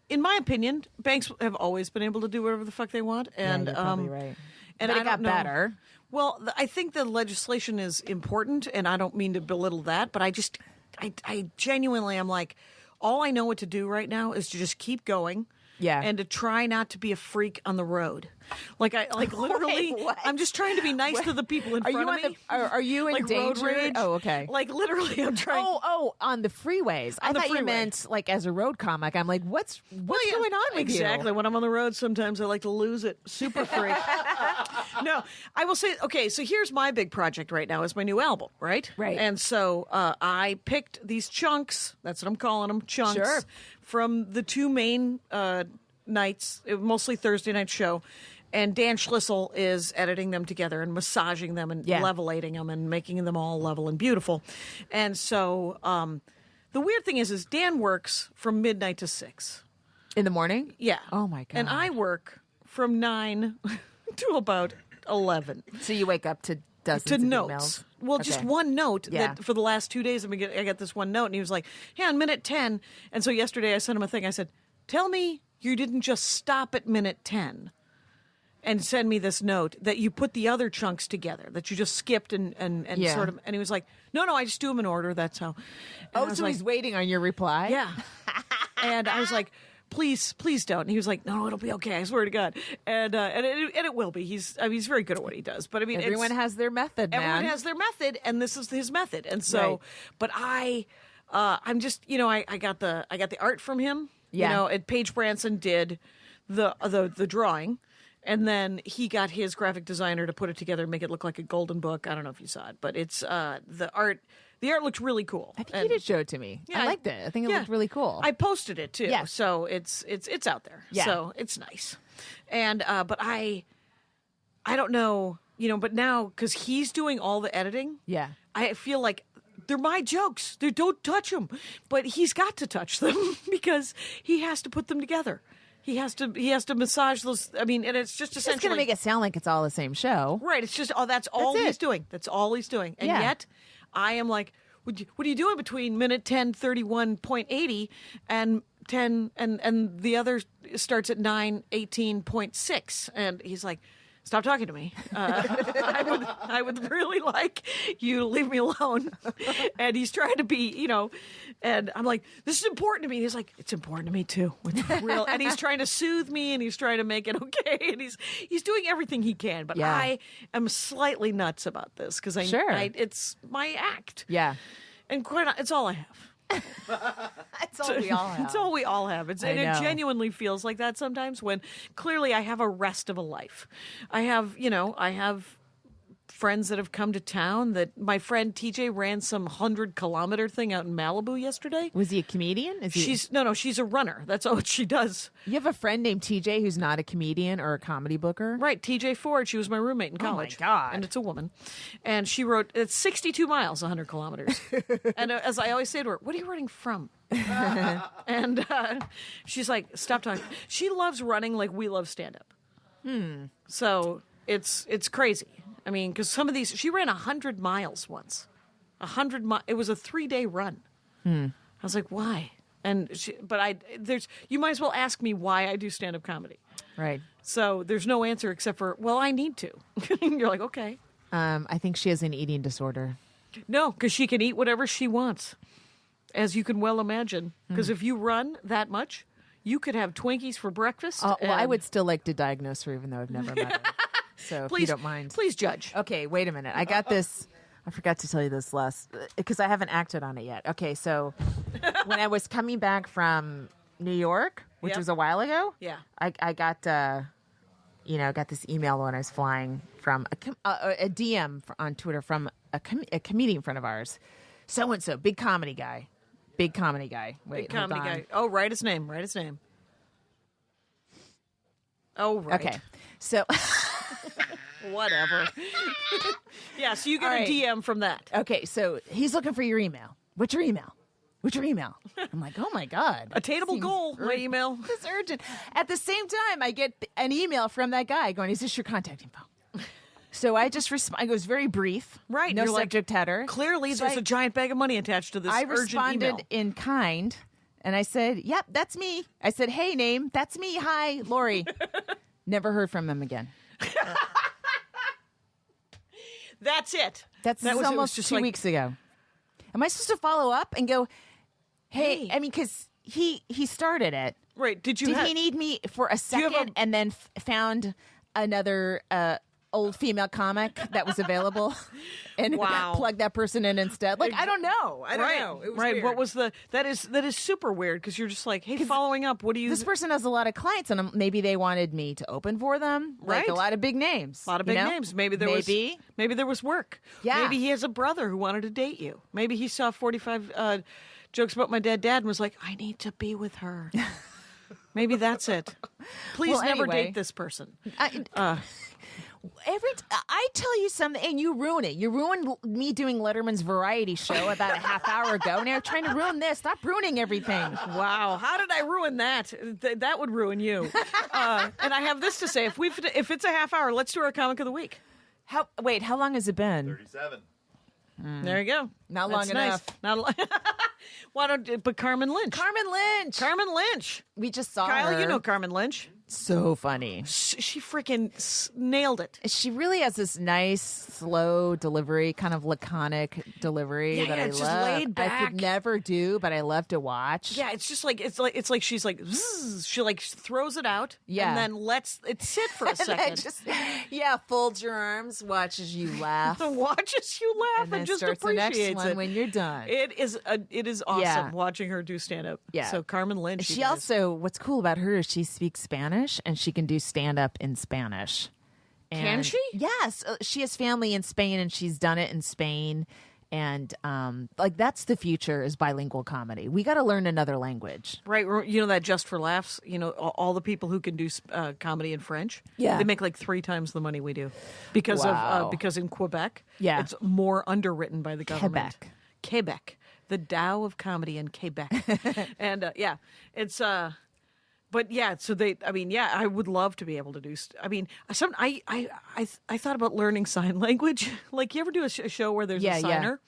in my opinion, banks have always been able to do whatever the fuck they want. And you're probably right. And But I it got don't know- better. Well, I think the legislation is important, and I don't mean to belittle that, but I genuinely am like, all I know what to do right now is to just keep going. Yeah. And to try not to be a freak on the road. Like literally, Wait, what? I'm just trying to be nice to the people in Are front you of on me. are you in like danger? road rage. Oh, okay. Like literally, I'm trying. Oh, on the freeways. I the thought you freeway. meant like as a road comic. I'm like, what's Well, yeah, going on with exactly. you? When I'm on the road, sometimes I like to lose it. Super freak. No, I will say, okay, so here's my big project right now is my new album, right? Right. And so I picked these chunks, that's what I'm calling them, chunks, Sure. from the two main nights, mostly Thursday night show. And Dan Schlissel is editing them together and massaging them and Yeah. levelating them and making them all level and beautiful. And so the weird thing is Dan works from midnight to 6. In the morning? Yeah. Oh, my God. And I work from 9 to about 11 So you wake up to dozens to of notes. emails? Well, Okay. just one note Yeah. that for the last 2 days I got this one note, and he was like, "Hey, on minute 10." And so yesterday I sent him a thing. I said, "Tell me you didn't just stop at minute 10 and send me this note that you put the other chunks together, that you just skipped and Yeah. sort of." And he was like, "No, I just do them in order. That's how." And I Oh, was so like, he's waiting on your reply? yeah. And I was like, please don't. And he was like, no, it'll be okay. I swear to God. And it will be. He's very good at what he does. But I mean, Everyone has their method, man. everyone has their method, and this is his method. And so, Right. but I'm just, I got the art from him. Yeah. And Paige Branson did the drawing. And then he got his graphic designer to put it together and make it look like a golden book. I don't know if you saw it, but it's the art. The art looked really cool. I think you did show it to me. I liked it. I think it looked really cool. I posted it too. Yeah. So it's out there. Yeah. So it's nice. And but I don't know, but now because he's doing all the editing. Yeah. I feel like they're my jokes. Don't touch them. But he's got to touch them because he has to put them together. He has to massage those. I mean, and it's just It's essentially going to make it sound like it's all the same show. right. It's just that's all That's he's it. doing. That's all he's doing. And Yeah. yet, I am like, what are you doing between minute 10:31.80 and 10 and the other starts at 9:18.6? And he's like, stop talking to me. I would really like you to leave me alone. And he's trying to be, and I'm like, this is important to me. And he's like, it's important to me too. It's real. And he's trying to soothe me and he's trying to make it okay. And he's doing everything he can. But Yeah. I am slightly nuts about this because Sure. it's my act. Yeah. And it's all I have. That's all we all have. It's all we all have. And it know. genuinely feels like that sometimes when clearly I have a rest of a life. I have friends that have come to town. That my friend TJ ran some 100-kilometer thing out in Malibu yesterday. Was he a comedian? She's a runner. That's all she does. You have a friend named TJ who's not a comedian or a comedy booker? Right, TJ Ford. She was my roommate in Oh, my college. God. And it's a woman. And she wrote, it's 62 miles, 100 kilometers. And as I always say to her, what are you running from? And she's like, stop talking. She loves running like we love stand-up. So it's crazy. I mean, because some of these, she ran 100 miles once. It was a 3-day run. I was like, why? And you might as well ask me why I do stand-up comedy. Right. So there's no answer except for, well, I need to. You're like, okay. I think she has an eating disorder. No, because she can eat whatever she wants, as you can well imagine. Because if you run that much, you could have Twinkies for breakfast. Well, I and- would still like to diagnose her even though I've never met her. So if you don't mind. Please judge. Okay, wait a minute. I got this. I forgot to tell you this because I haven't acted on it yet. Okay, so when I was coming back from New York, which Yep. was a while ago, Yeah. I got got this email when I was flying from a DM on Twitter from a comedian friend of ours, so and so, big comedy guy. Wait, Big comedy hold on. guy. Oh, write his name. Oh, right. Okay, so Whatever. Yeah, so you get All a right. DM from that. okay, so he's looking for your email. What's your email? I'm like, oh my god, Attainable Seems goal, my email. It's urgent. At the same time, I get an email from that guy going, "Is this your contact info?" So I just respond. It was very brief, Right. No you're like, subject header. Clearly, So there's a giant bag of money attached to this I urgent responded email. in kind, and I said, "Yep, that's me." I said, "Hey, name, that's me. Hi, Lori." Never heard from him again. That's it. That was it was almost just 2 like, weeks ago. Am I supposed to follow up and go, "Hey"? Hey. I mean, because he started it. Right. Did you Did have, he need me for a you have second a- and then found another old female comic that was available and Wow. plug that person in instead? Like, I don't know. I don't right. know. It was right. weird. What was that is super weird because you're just like, hey, following up. What do you? This person has a lot of clients, and maybe they wanted me to open for them. Like Right. a lot of big names. A lot of you big know? names. Maybe there was work. Yeah. Maybe he has a brother who wanted to date you. Maybe he saw 45 jokes about my dad and was like, I need to be with her. Maybe that's it. Please Well, never anyway. date this person. I tell you something, and you ruin it. You ruined me doing Letterman's variety show about a half hour ago. Now you're trying to ruin this. Stop ruining everything. Wow, how did I ruin that? That would ruin you. And I have this to say: if it's a half hour, let's do our comic of the week. How long has it been? 37. There you go. Not That's long nice. enough. Not long. Why don't? But Carmen Lynch. Carmen Lynch. Carmen Lynch. We just saw Kyle, her. you know Carmen Lynch. So funny. She freaking nailed it. She really has this nice, slow delivery, kind of laconic delivery Yeah, that yeah, I it's love. just laid I back. could never do, but I love to watch. Yeah, it's just like it's like she's like zzz, she like throws it out, Yeah. and then lets it sit for a And I second. just, folds your arms, watches you laugh, And watches you laugh and and, then just starts the appreciates next one it. when you're done. It is awesome Yeah. watching her do stand up. Yeah. So Carmen Lynch. She you guys. also, what's cool about her is she speaks Spanish and she can do stand up in Spanish. Can And- she? Yes. She has family in Spain and she's done it in Spain. And like that's the future is bilingual comedy. We got to learn another language. Right, you know that Just for Laughs. You know all the people who can do comedy in French. Yeah. they make like 3 times the money we do because Wow. because in Quebec, Yeah. it's more underwritten by the government. Quebec. Quebec, the Tao of comedy in Quebec, and yeah, it's But yeah, so I would love to be able to do. I thought about learning sign language. Like, you ever do a show where there's Yeah, a yeah. signer?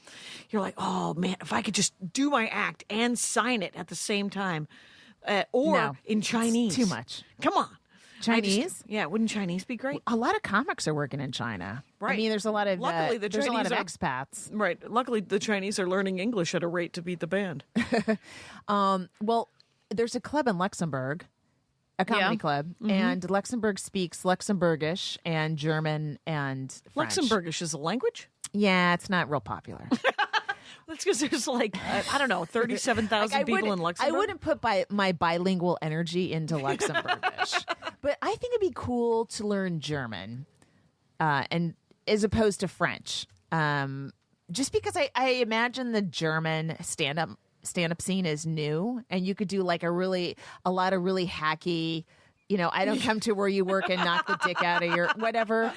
You're like, oh man, if I could just do my act and sign it at the same time, or No, in Chinese. too much. Come on. Chinese. Wouldn't Chinese be great? A lot of comics are working in China. I Right. mean, there's a lot of Luckily, the there's a lot of Chinese expats. Right. Luckily, the Chinese are learning English at a rate to beat the band. Well, there's a club in Luxembourg, a comedy club, and Luxembourg speaks Luxembourgish and German and French. Luxembourgish is a language? Yeah, it's not real popular. That's because there's like, I don't know, 37,000 people in Luxembourg. I wouldn't put my bilingual energy into Luxembourgish, but I think it'd be cool to learn German, and as opposed to French, just because I imagine the German stand up scene is new, and you could do like a lot of really hacky. You know, I don't come to where you work and knock the dick out of your whatever.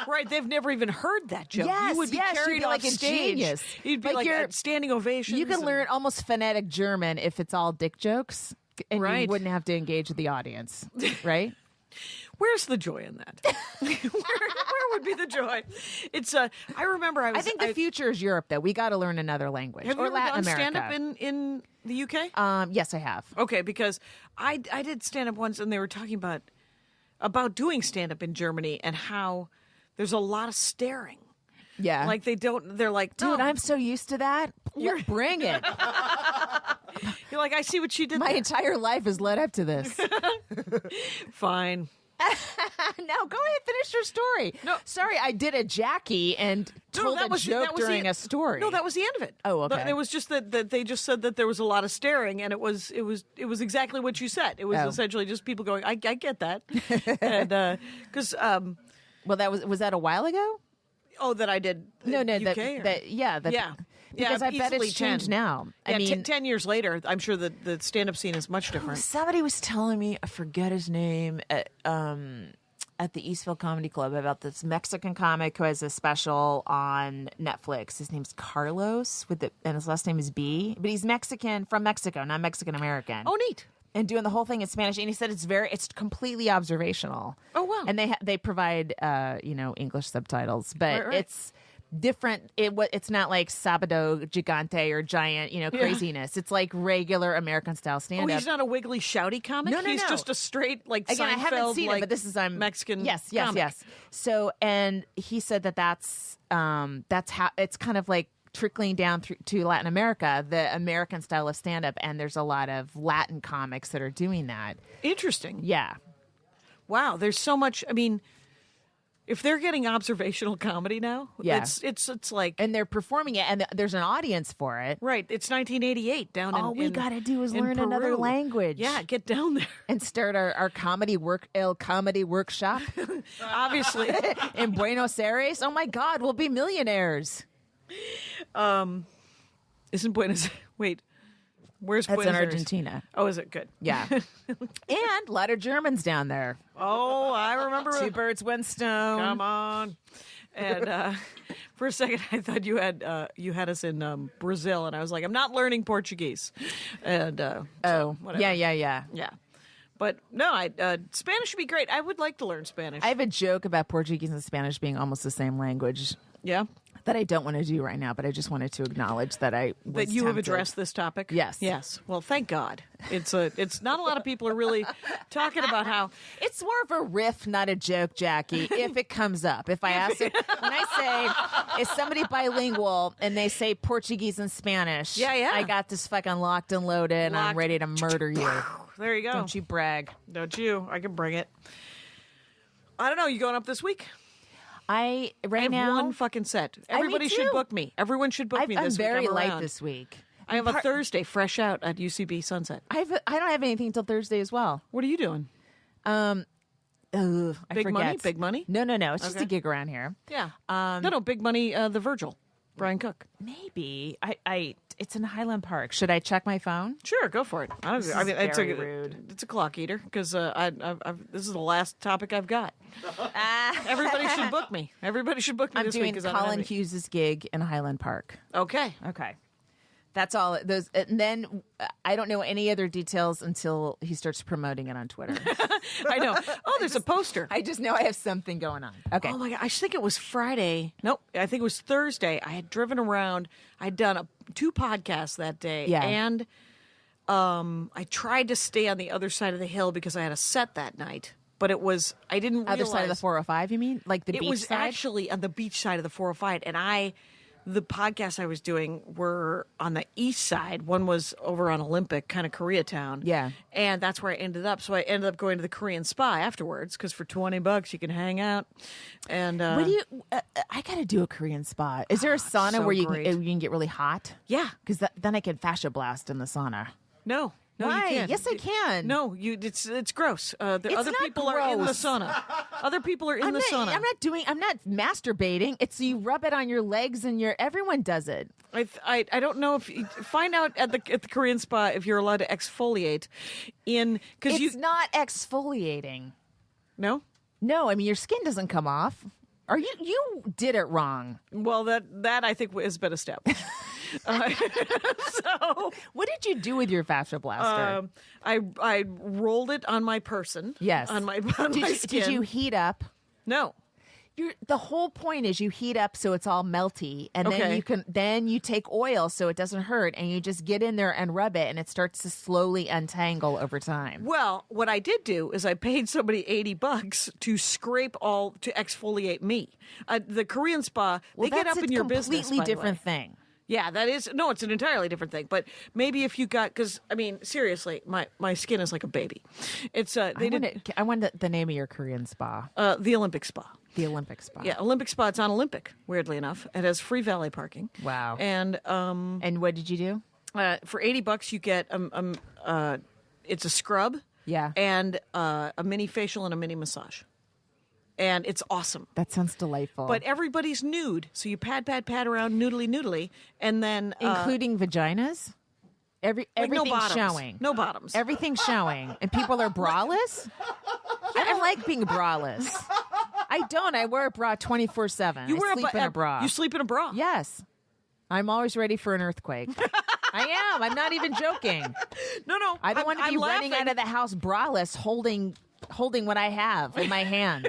Right, they've never even heard that joke. Yes, you would be yes, you'd carried be off like a stage. genius. You'd be Like like you're- at standing ovations. You can and- learn almost phonetic German if it's all dick jokes, and Right. you wouldn't have to engage with the audience, right? Where's the joy in that? where would be the joy? It's I remember I was. I think the future is Europe, though. We got to learn another language, Have you or ever Latin done America. stand up in the UK? Yes, I have. Okay, because I did stand up once, and they were talking about doing stand up in Germany and how there's a lot of staring. Yeah, Like they don't. They're like, dude, "No." I'm so used to that. Bring it. You're like, I see what she did. My there. entire life has led up to this. Fine. No, go ahead, finish your story. No. Sorry, I did a Jackie and told a joke during a story. No, that was the end of it. Oh, okay. It was just that they just said that there was a lot of staring, and it was exactly what you said. It was Oh. essentially just people going, I get that, and because Well, was that a while ago? that I did No, UK, or- yeah. Because I bet easily it's changed 10. now. Yeah, I mean, 10 years later, I'm sure that the stand-up scene is much different. somebody was telling me, I forget his name, at the Eastville Comedy Club about this Mexican comic who has a special on Netflix. His name's Carlos, and his last name is B. But he's Mexican, from Mexico, not Mexican American. Oh, neat. And doing the whole thing in Spanish, and he said it's completely observational. Oh, wow. And they provide English subtitles, but Right. it's different. It's not like Sabado Gigante or giant craziness. It's like regular American style Oh, stand up. he's not a wiggly, shouty comic? No, no, He's no. just a straight, like, Again, I haven't Seinfeld, seen like, it, but this is Mexican Yes. comic. So, and he said that's how it's kind of like trickling down to Latin America, the American style of stand up, and there's a lot of Latin comics that are doing that. Interesting. Yeah. Wow, there's so much. I mean, if they're getting observational comedy now, Yeah. it's like And they're performing it, and there's an audience for it. right. It's 1988 down in. All we in- gotta do is in learn another Peru. language. Yeah, get down there. And start our comedy workshop Obviously, in Buenos Aires. Oh my God, we'll be millionaires. isn't Buenos? Wait, where's That's Buenos in Aires? Argentina. Oh, is it good? Yeah. And a lot of Germans down there. Oh, I remember. Two birds, one stone. Come on. And for a second, I thought you had us in Brazil, and I was like, I'm not learning Portuguese. And Oh, whatever. yeah. yeah. But no, Spanish would be great. I would like to learn Spanish. I have a joke about Portuguese and Spanish being almost the same language yeah, that I don't want to do right now, but I just wanted to acknowledge that I was that you have tempted. addressed this topic. Yes. yes. Well, thank God. It's not a lot of people are really talking about how. It's more of a riff, not a joke, Jackie, if it comes up. If I ask it, when I say, is somebody bilingual and they say Portuguese and Spanish, Yeah. I got this fucking locked and loaded and I'm Locked. ready to murder you. There you go. Don't you brag. Don't you? I can bring it. I don't know. You going up this week? I have I have one fucking set. Everybody should too. book me. Everyone should book me I'm this week. very I'm light around. this week. I have a Thursday fresh out at UCB Sunset. I don't have anything till Thursday as well. What are you doing? Ugh, I Big money? forget. Big money? No. It's just Okay. a gig around here. Yeah. No, Big Money, the Virgil, Brian Cook. Maybe it's in Highland Park. Should I check my phone? Sure, go for it. I is mean, it's very a rude. It's a clock eater because this is the last topic I've got. Everybody should book me. Everybody should book me I'm this doing week. 'Cause I don't have Colin any- Hughes' gig in Highland Park. Okay. Okay. That's all. Those, and then I don't know any other details until he starts promoting it on Twitter. I know. Oh, there's a poster. I just know I have something going on. Okay. Oh my god! I think it was Friday. Nope, I think it was Thursday. I had driven around. I'd done 2 podcasts that day, Yeah. and I tried to stay on the other side of the hill because I had a set that night. but it was I didn't realize Other side of the 405, you mean? Like the it beach was side? actually on the beach side of the 405, and the podcasts I was doing were on the east side. One was over on Olympic, kind of Koreatown. Yeah. And that's where I ended up. So I ended up going to the Korean spa afterwards because for $20 you can hang out. And What do you? I got to do a Korean spa. Is there a sauna so where you great. can get really hot? yeah, Because then I can fascia blast in the sauna. no, you Why? can't. Yes, I can. No, it's gross. Other not people are in the gross. sauna. Other people are in the sauna. I'm not masturbating. It's you rub it on your legs and everyone does it. I don't know if find out at the Korean spa if you're allowed to exfoliate in because It's not exfoliating. no. No, I mean your skin doesn't come off. Are you did it wrong. Well, that I think has been a step. So What did you do with your fascia blaster? I rolled it on my person. Yes. on my did skin. you heat up? No. The whole point is you heat up so it's all melty, and Okay. then you take oil so it doesn't hurt, and you just get in there and rub it, and it starts to slowly untangle over time. Well, what I did do is I paid somebody $80 to scrape to exfoliate me. The Korean spa, they get that's up in a your business. completely by the different way. thing. Yeah, that is no. It's an entirely different thing. But maybe if you got because I mean seriously, my skin is like a baby. It's I want the name of your Korean spa, the Olympic Spa. the Olympic spa. Yeah, Olympic Spa. It's on Olympic. Weirdly enough, it has free valet parking. Wow. And And what did you do? for $80 you get it's a scrub. Yeah. And a mini facial and a mini massage. And it's awesome. That sounds delightful. But everybody's nude, so you pat around, noodly, and then including vaginas? like Everything's no bottoms. showing. No bottoms. Everything's showing. And people are braless? I don't like being braless. I don't. I wear a bra 24/7. You wear I sleep in a bra. You sleep in a bra. Yes. I'm always ready for an earthquake. I am. I'm not even joking. No. I don't want to be I'm running laughing. out of the house braless holding what I have in my hands.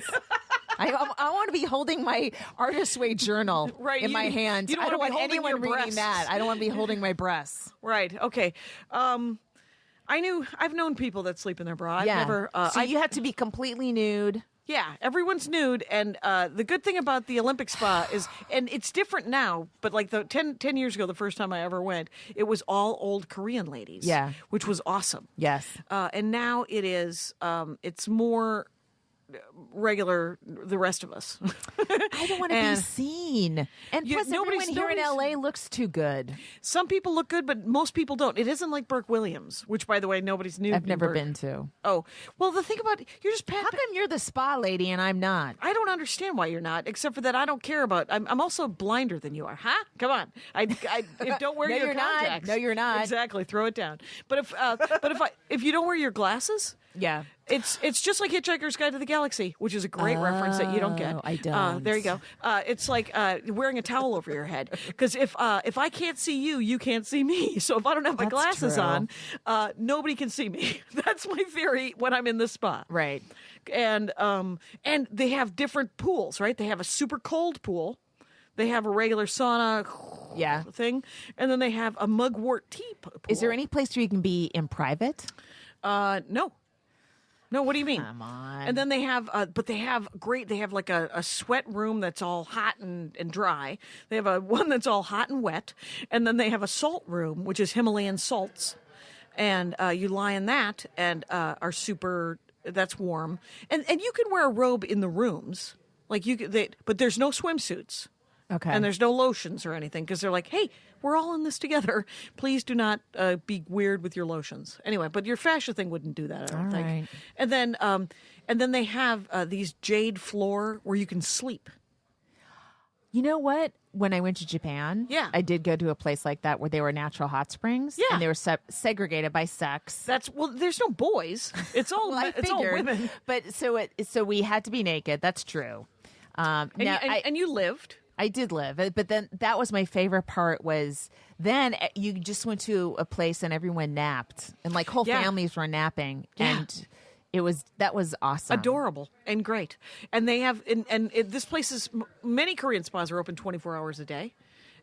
I want to be holding my Artist's Way journal Right, in my hands. you don't I don't wanna want be holding anyone your reading breasts. that. I don't want to be holding my breasts. Right. Okay. I've known people that sleep in their bra. I've Yeah. never. So you have to be completely nude. Yeah, everyone's nude, and the good thing about the Olympic Spa is, and it's different now, but like 10 years ago, the first time I ever went, it was all old Korean ladies. Yeah. which was awesome. Yes. And now it is. It's more regular. The rest of us. I don't want to be And- seen. And Yeah, plus, everyone here in nobody's- LA looks too good. Some people look good, but most people don't. It isn't like Burke Williams, which, by the way, nobody's nude. I've in never Burke. been to. Oh, well, the thing about you're just How come you're the spa lady and I'm not? I don't understand why you're not, except for that I don't care about. I'm also blinder than you are, huh? Come on, don't wear No, your you're not. contacts. No, you're not. Exactly, throw it down. But if you don't wear your glasses, Yeah. it's just like Hitchhiker's Guide to the Galaxy, which is a great reference that you don't get. Oh, I don't. There you go. It's like wearing a towel over your head, because if I can't see you, you can't see me. So if I don't have my That's glasses true. on, nobody can see me. That's my theory when I'm in this spa. Right. And they have different pools, right? They have a super cold pool. They have a regular sauna Yeah. thing, and then they have a mugwort tea pool. Is there any place where you can be in private? No. No, what do you mean? Come on. And then they have, they have like a sweat room that's all hot and dry. They have one that's all hot and wet. And then they have a salt room, which is Himalayan salts. And you lie in that and are super, that's warm. And you can wear a robe in the rooms. Like but there's no swimsuits. Okay. And there's no lotions or anything because they're like, hey, we're all in this together. Please do not be weird with your lotions. Anyway, but your fascia thing wouldn't do that, I don't All think. right. And then they have these jade floor where you can sleep. You know what? When I went to Japan, Yeah. I did go to a place like that where they were natural hot springs. Yeah. And they were segregated by sex. There's no boys. It's all Well, I it's all figured. women. But so we had to be naked. That's true. And, Now, you lived. I did live, but then that was my favorite part was then you just went to a place and everyone napped and like whole Yeah. families were napping Yeah. and that was awesome. Adorable and great. And they have, this place is, many Korean spas are open 24 hours a day.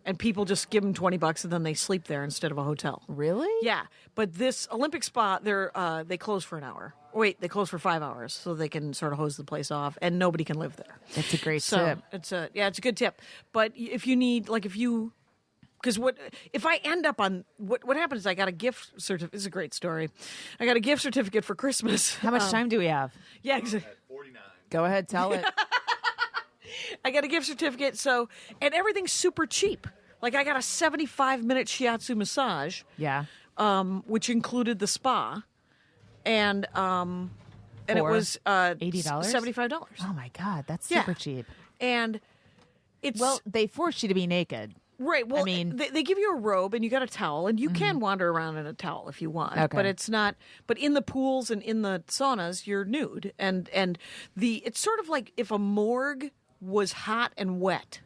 and people just give them $20 and then they sleep there instead of a hotel. Really? Yeah, but this Olympic Spa, they close for an hour. Wait, they close for 5 hours so they can sort of hose the place off, and nobody can live there. It's a great So tip. it's a good tip. But if you need, like, because if I end up on what happens is I got a gift certificate. This is a great story. I got a gift certificate for Christmas. How much time do we have? Yeah, exactly. Go ahead, tell it. I got a gift certificate, and everything's super cheap. Like I got a 75-minute shiatsu massage, Yeah. which included the spa, and it For was $80? $75. Oh my God, that's Yeah. super cheap. And it's Well, they force you to be naked. right. Well, I mean- they give you a robe and you got a towel, and you can wander around in a towel if you want. Okay. But it's not. But in the pools and in the saunas, you're nude, and it's sort of like if a morgue was hot and wet.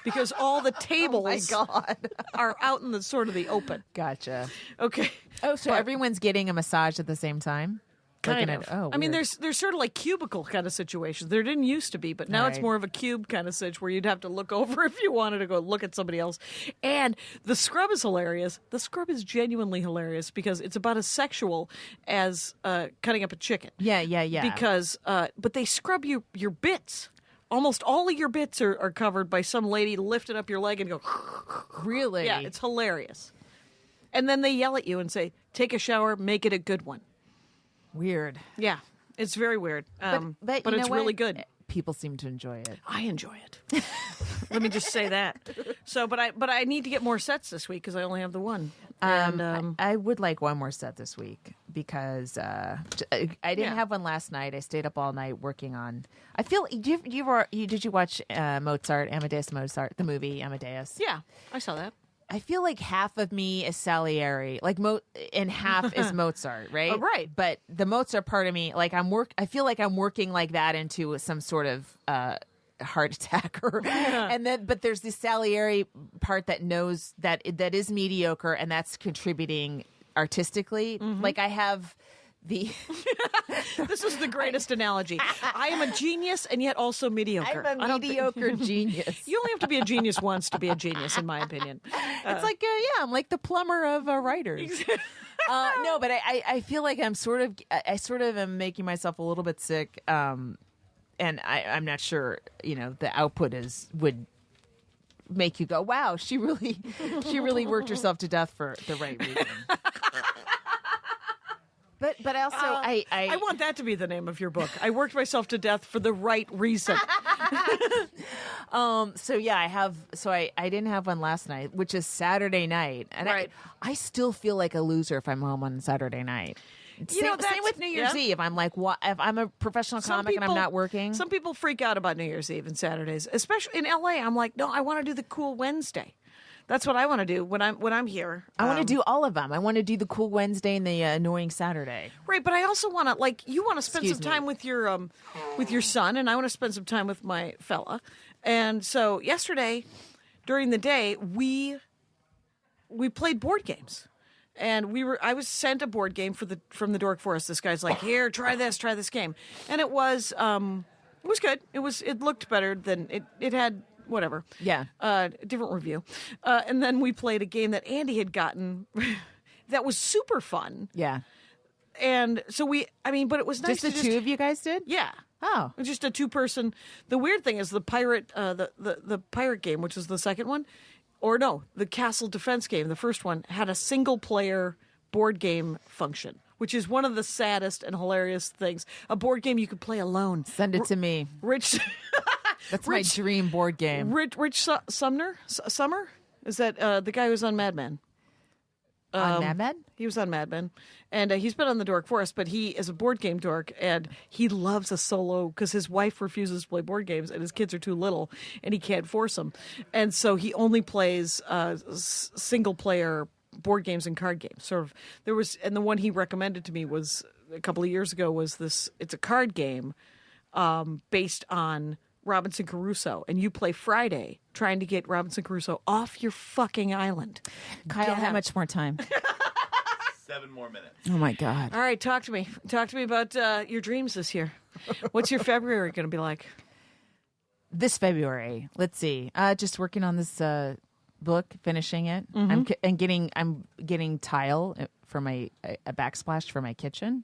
Because all the tables God. are out in the sort of the open. Gotcha. Okay. Oh, so everyone's getting a massage at the same time? Kind Looking of. at- oh, I mean, weird. there's sort of like cubicle kind of situations. There didn't used to be, but now it's Right. more of a cube kind of situation where you'd have to look over if you wanted to go look at somebody else. And the scrub is hilarious. The scrub is genuinely hilarious because it's about as sexual as cutting up a chicken. Yeah. Because, but they scrub your bits. Almost all of your bits are covered by some lady lifting up your leg and go. Really? Yeah, it's hilarious. And then they yell at you and say, "Take a shower, make it a good one." weird. Yeah, it's very weird. But you it's know really what? good. People seem to enjoy it. I enjoy it. Let me just say that. So, but I need to get more sets this week because I only have the one. And, I would like one more set this week because I didn't Yeah. have one last night. I stayed up all night working on. I feel did you watch Amadeus Mozart, the movie Amadeus? yeah, I saw that. I feel like half of me is Salieri, and half is Mozart, right? Oh, right. But the Mozart part of me, like I feel like I'm working like that into some sort of heart attack, but there's this Salieri part that knows that is mediocre, and that's contributing artistically. Mm-hmm. Like I have the. This is the greatest analogy. I am a genius and yet also mediocre. I'm I a don't thi- mediocre genius. You only have to be a genius once to be a genius, in my opinion. It's like, I'm like the plumber of writers. No, but I feel like I sort of am making myself a little bit sick. And I'm not sure, the output would make you go, wow, she really worked herself to death for the right reason. But also, I want that to be the name of your book. I worked myself to death for the right reason. So yeah, I didn't have one last night, which is Saturday night, and Right. I still feel like a loser if I'm home on Saturday night. Same with New Year's Eve. I'm like, what? If I'm a professional comic and I'm not working, Some people freak out about New Year's Eve and Saturdays, especially in LA. I'm like, no, I want to do the cool Wednesday. That's what I want to do when I'm here. I want to do all of them. I want to do the cool Wednesday and the annoying Saturday. Right, but I also want to you want to spend Excuse some time with your son, and I want to spend some time with my fella. And so yesterday, during the day, we played board games. And I was sent a board game from the Dork Forest. This guy's like, here, try this game, and it was good. It looked better than it had. Whatever. Yeah. Different review. And then we played a game that Andy had gotten that was super fun. Yeah. And so but it was nice Just the to two of you guys did? Yeah. Oh. It's just a two-person. The weird thing is the pirate, the pirate game, which is the second one, or no, the castle defense game, the first one, had a single-player board game function, which is one of the saddest and hilarious things. A board game you could play alone. Send it to me. Rich... That's my dream board game. Rich Sumner? Summer? Is that the guy who's on Mad Men? On Mad Men? He was on Mad Men. And he's been on the Dork Forest, but he is a board game dork, and he loves a solo because his wife refuses to play board games, and his kids are too little, and he can't force them. And so he only plays single-player board games and card games. And the one he recommended to me was a couple of years ago was this. It's a card game based on Robinson Crusoe, and you play Friday trying to get Robinson Crusoe off your fucking island. Kyle, how much more time? 7 more minutes. Oh my God. All right, talk to me. Talk to me about your dreams this year. What's your February going to be like? This February, let's see. Just working on this book, finishing it. Mm-hmm. I'm getting tile for a backsplash for my kitchen.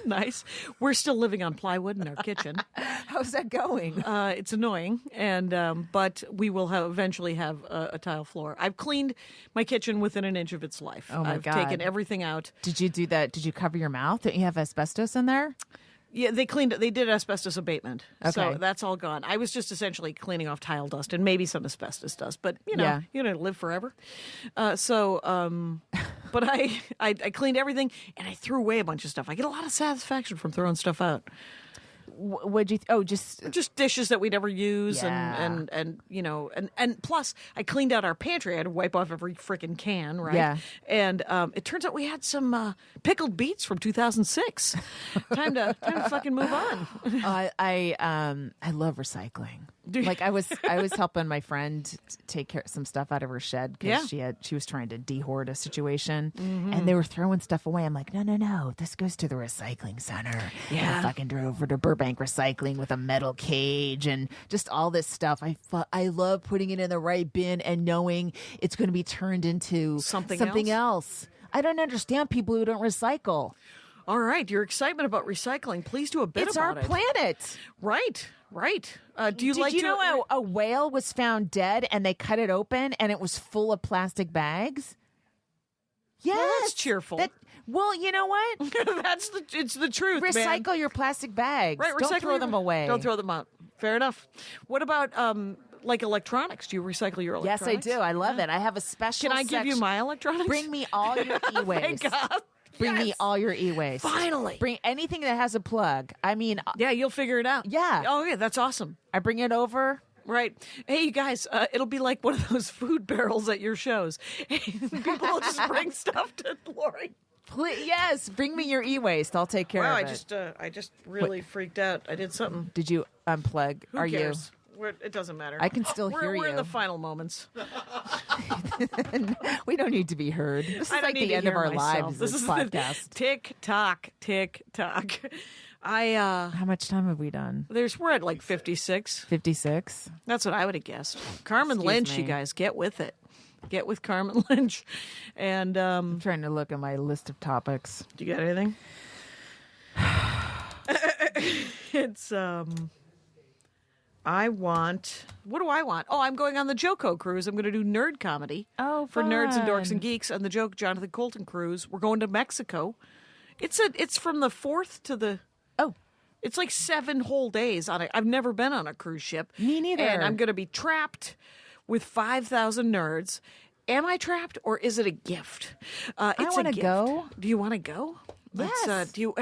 Nice. We're still living on plywood in our kitchen. How's that going? It's annoying, and but we will eventually have a tile floor. I've cleaned my kitchen within an inch of its life. Oh, my I've God. taken everything out. Did you do that? Did you cover your mouth? Don't you have asbestos in there? Yeah, they cleaned it. They did asbestos abatement. So Okay. that's all gone. I was just essentially cleaning off tile dust and maybe some asbestos dust, but Yeah. you don't live forever. But I cleaned everything and I threw away a bunch of stuff. I get a lot of satisfaction from throwing stuff out. What'd you? Just dishes that we never use Yeah. and plus I cleaned out our pantry. I had to wipe off every freaking can, right? Yeah. And it turns out we had some pickled beets from 2006. Time to fucking move on. I love recycling. Like I was helping my friend take care of some stuff out of her shed because she was trying to de-hoard a situation, and they were throwing stuff away. I'm like, no, this goes to the recycling center. And I fucking drove over to Burbank Recycling with a metal cage and just all this stuff. I love putting it in the right bin and knowing it's going to be turned into Something else. I don't understand people who don't recycle. All right, your excitement about recycling. Please do a bit It's about our it. planet. Right. Do you Did like you to know a whale was found dead and they cut it open and it was full of plastic bags? Yes. that's cheerful. Well, you know what? It's the truth, man. Recycle your plastic bags. Right, Don't recycle throw them away. Don't throw them out. Fair enough. What about like electronics? Do you recycle your Yes, electronics? I do. I love it. I have a special Can I give you section. my electronics? Bring me all your e-waste. Thank God. Bring me Yes. all your e-waste. Finally. Bring anything that has a plug. I mean, Yeah, you'll figure it out. Yeah. Oh, yeah, that's awesome. I bring it over. Right. Hey, you guys, it'll be like one of those food barrels at your shows. People will just bring stuff to Lori. Yes, bring me your e-waste. I'll take care Wow, of it. I just really freaked out. I did something. Did you unplug? Who Are cares? It doesn't matter. I can still we're, hear We're in you. the final moments. you? We don't need to be heard. This is I don't like need the to end of hear our myself. lives. This This is podcast. Tick tock, tick tock. How much time have we done? We're at like 56. 56. That's what I would have guessed. Carmen Excuse Lynch, me. you guys, get with it. Get with Carmen Lynch. And I'm trying to look at my list of topics. do you got anything? It's what do I want? Oh, I'm going on the Joko cruise. I'm going to do nerd comedy. Oh, for nerds and dorks fun. and geeks on the Jonathan Colton cruise. We're going to Mexico. It's from the 4th to the Oh, It's like 7 whole days on it. I've never been on a cruise ship. Me neither. And I'm going to be trapped with 5,000 nerds. Am I trapped or is it a gift? It's wanna a gift. go. Do you want to go? Yes. Have you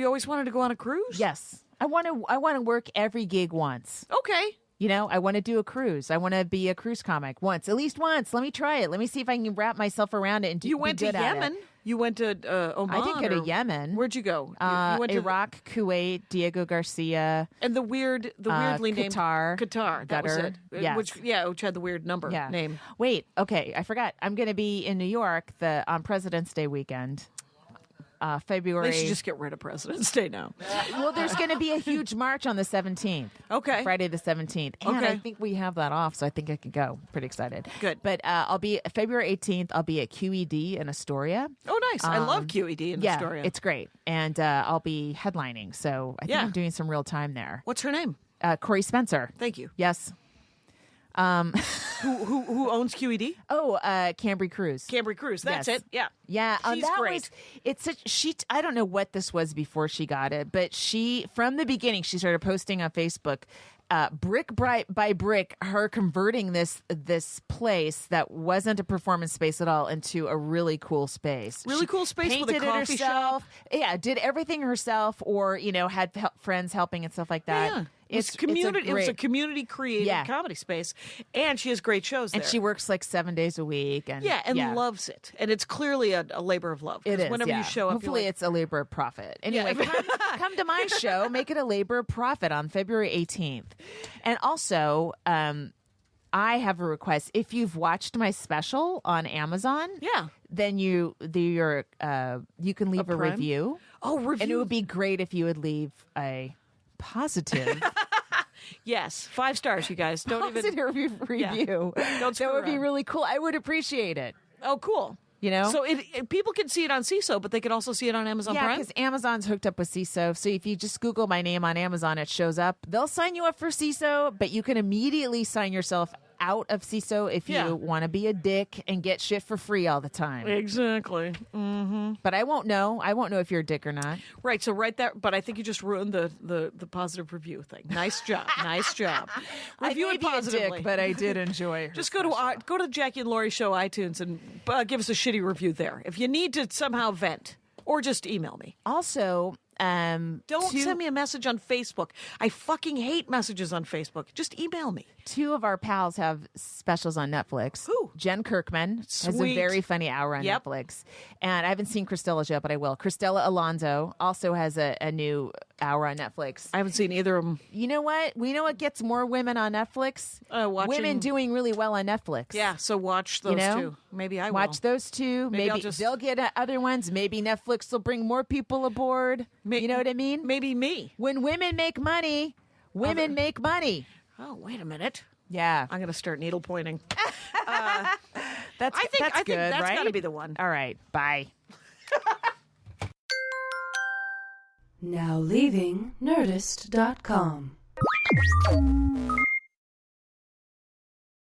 always wanted to go on a cruise? yes. I want to work every gig once. Okay. You know, I want to do a cruise. I want to be a cruise comic once, at least once. Let me try it. Let me see if I can wrap myself around it and You went be to good at Yemen. it. You went to Oman. I didn't go to or- Yemen. Where'd you go? You went to Iraq, Kuwait, Diego Garcia. and the weirdly named Qatar. Qatar. That was Qatar. it. Yes. Which had the weird number Yeah. name. Wait, okay, I forgot. I'm going to be in New York on President's Day weekend. February. They should just get rid of President's Day now. Well, there's going to be a huge march on the 17th. Okay. Friday the 17th. And Okay. I think we have that off, so I think I can go. Pretty excited. Good. But I'll be February 18th. I'll be at QED in Astoria. Oh, nice. I love QED in Yeah, Astoria. it's great. And I'll be headlining, so I think Yeah. I'm doing some real time there. What's her name? Corey Spencer. Thank you. Yes. Who owns QED? Oh, Cambry Cruise. Cambry Cruise. That's Yes. it. Yeah. Yeah, She's that great. it's such I don't know what this was before she got it, but she from the beginning she started posting on Facebook, brick by brick, her converting this place that wasn't a performance space at all into a really cool space. Really She cool space with a painted it coffee herself. Yeah, did everything herself, or had friends helping and stuff like that. Yeah. It's community. It was a great- community created Yeah. comedy space, and she has great shows and there. she works like 7 days a week, and loves it, and it's clearly a labor of love. 'cause It is. Whenever yeah. you show up, hopefully you're like, it's a labor of profit. Anyway, come to my show, make it a labor of profit on February 18th. And also, I have a request. If you've watched my special on Amazon, Yeah. then you can leave a Prime? review. oh, review. And it would be great if you would leave a positive Yes, 5 stars, you guys. Don't even. Positive review. Don't screw That would be around. really cool. I would appreciate it. Oh, cool. You know? So people can see it on CISO, but they can also see it on Amazon Yeah, Prime. because Amazon's hooked up with CISO. So if you just Google my name on Amazon, it shows up. They'll sign you up for CISO, but you can immediately sign yourself out of CISO if Yeah. you want to be a dick and get shit for free all the time. Exactly. But I won't know. I won't know if you're a dick or not. Right. So right there, but I think you just ruined the positive review thing. Nice job. Nice job. Review I may it be a positively. dick, but I did enjoy her. Just go to Jackie and Laurie Show iTunes and give us a shitty review there. If you need to somehow vent, or just email me. Also, Don't send me a message on Facebook. I fucking hate messages on Facebook. Just email me. 2 of our pals have specials on Netflix. Who? Jen Kirkman has a Sweet. very funny hour on Yep. Netflix. And I haven't seen Cristella's yet, but I will. Cristela Alonso also has a new hour on Netflix. I haven't seen either of them. You know what? We know what gets more women on Netflix? Watching- Women doing really well on Netflix. Yeah, so watch those You know? two. Maybe I will. Watch those 2. Maybe I'll Maybe just- they'll get other ones. Maybe Netflix will bring more people aboard. You know what I mean? Maybe me. When women make money, women make money. Oh, wait a minute. Yeah. I'm going to start needle pointing. That's I think good, that's right? got to be the one. All right. Bye. Now leaving Nerdist.com.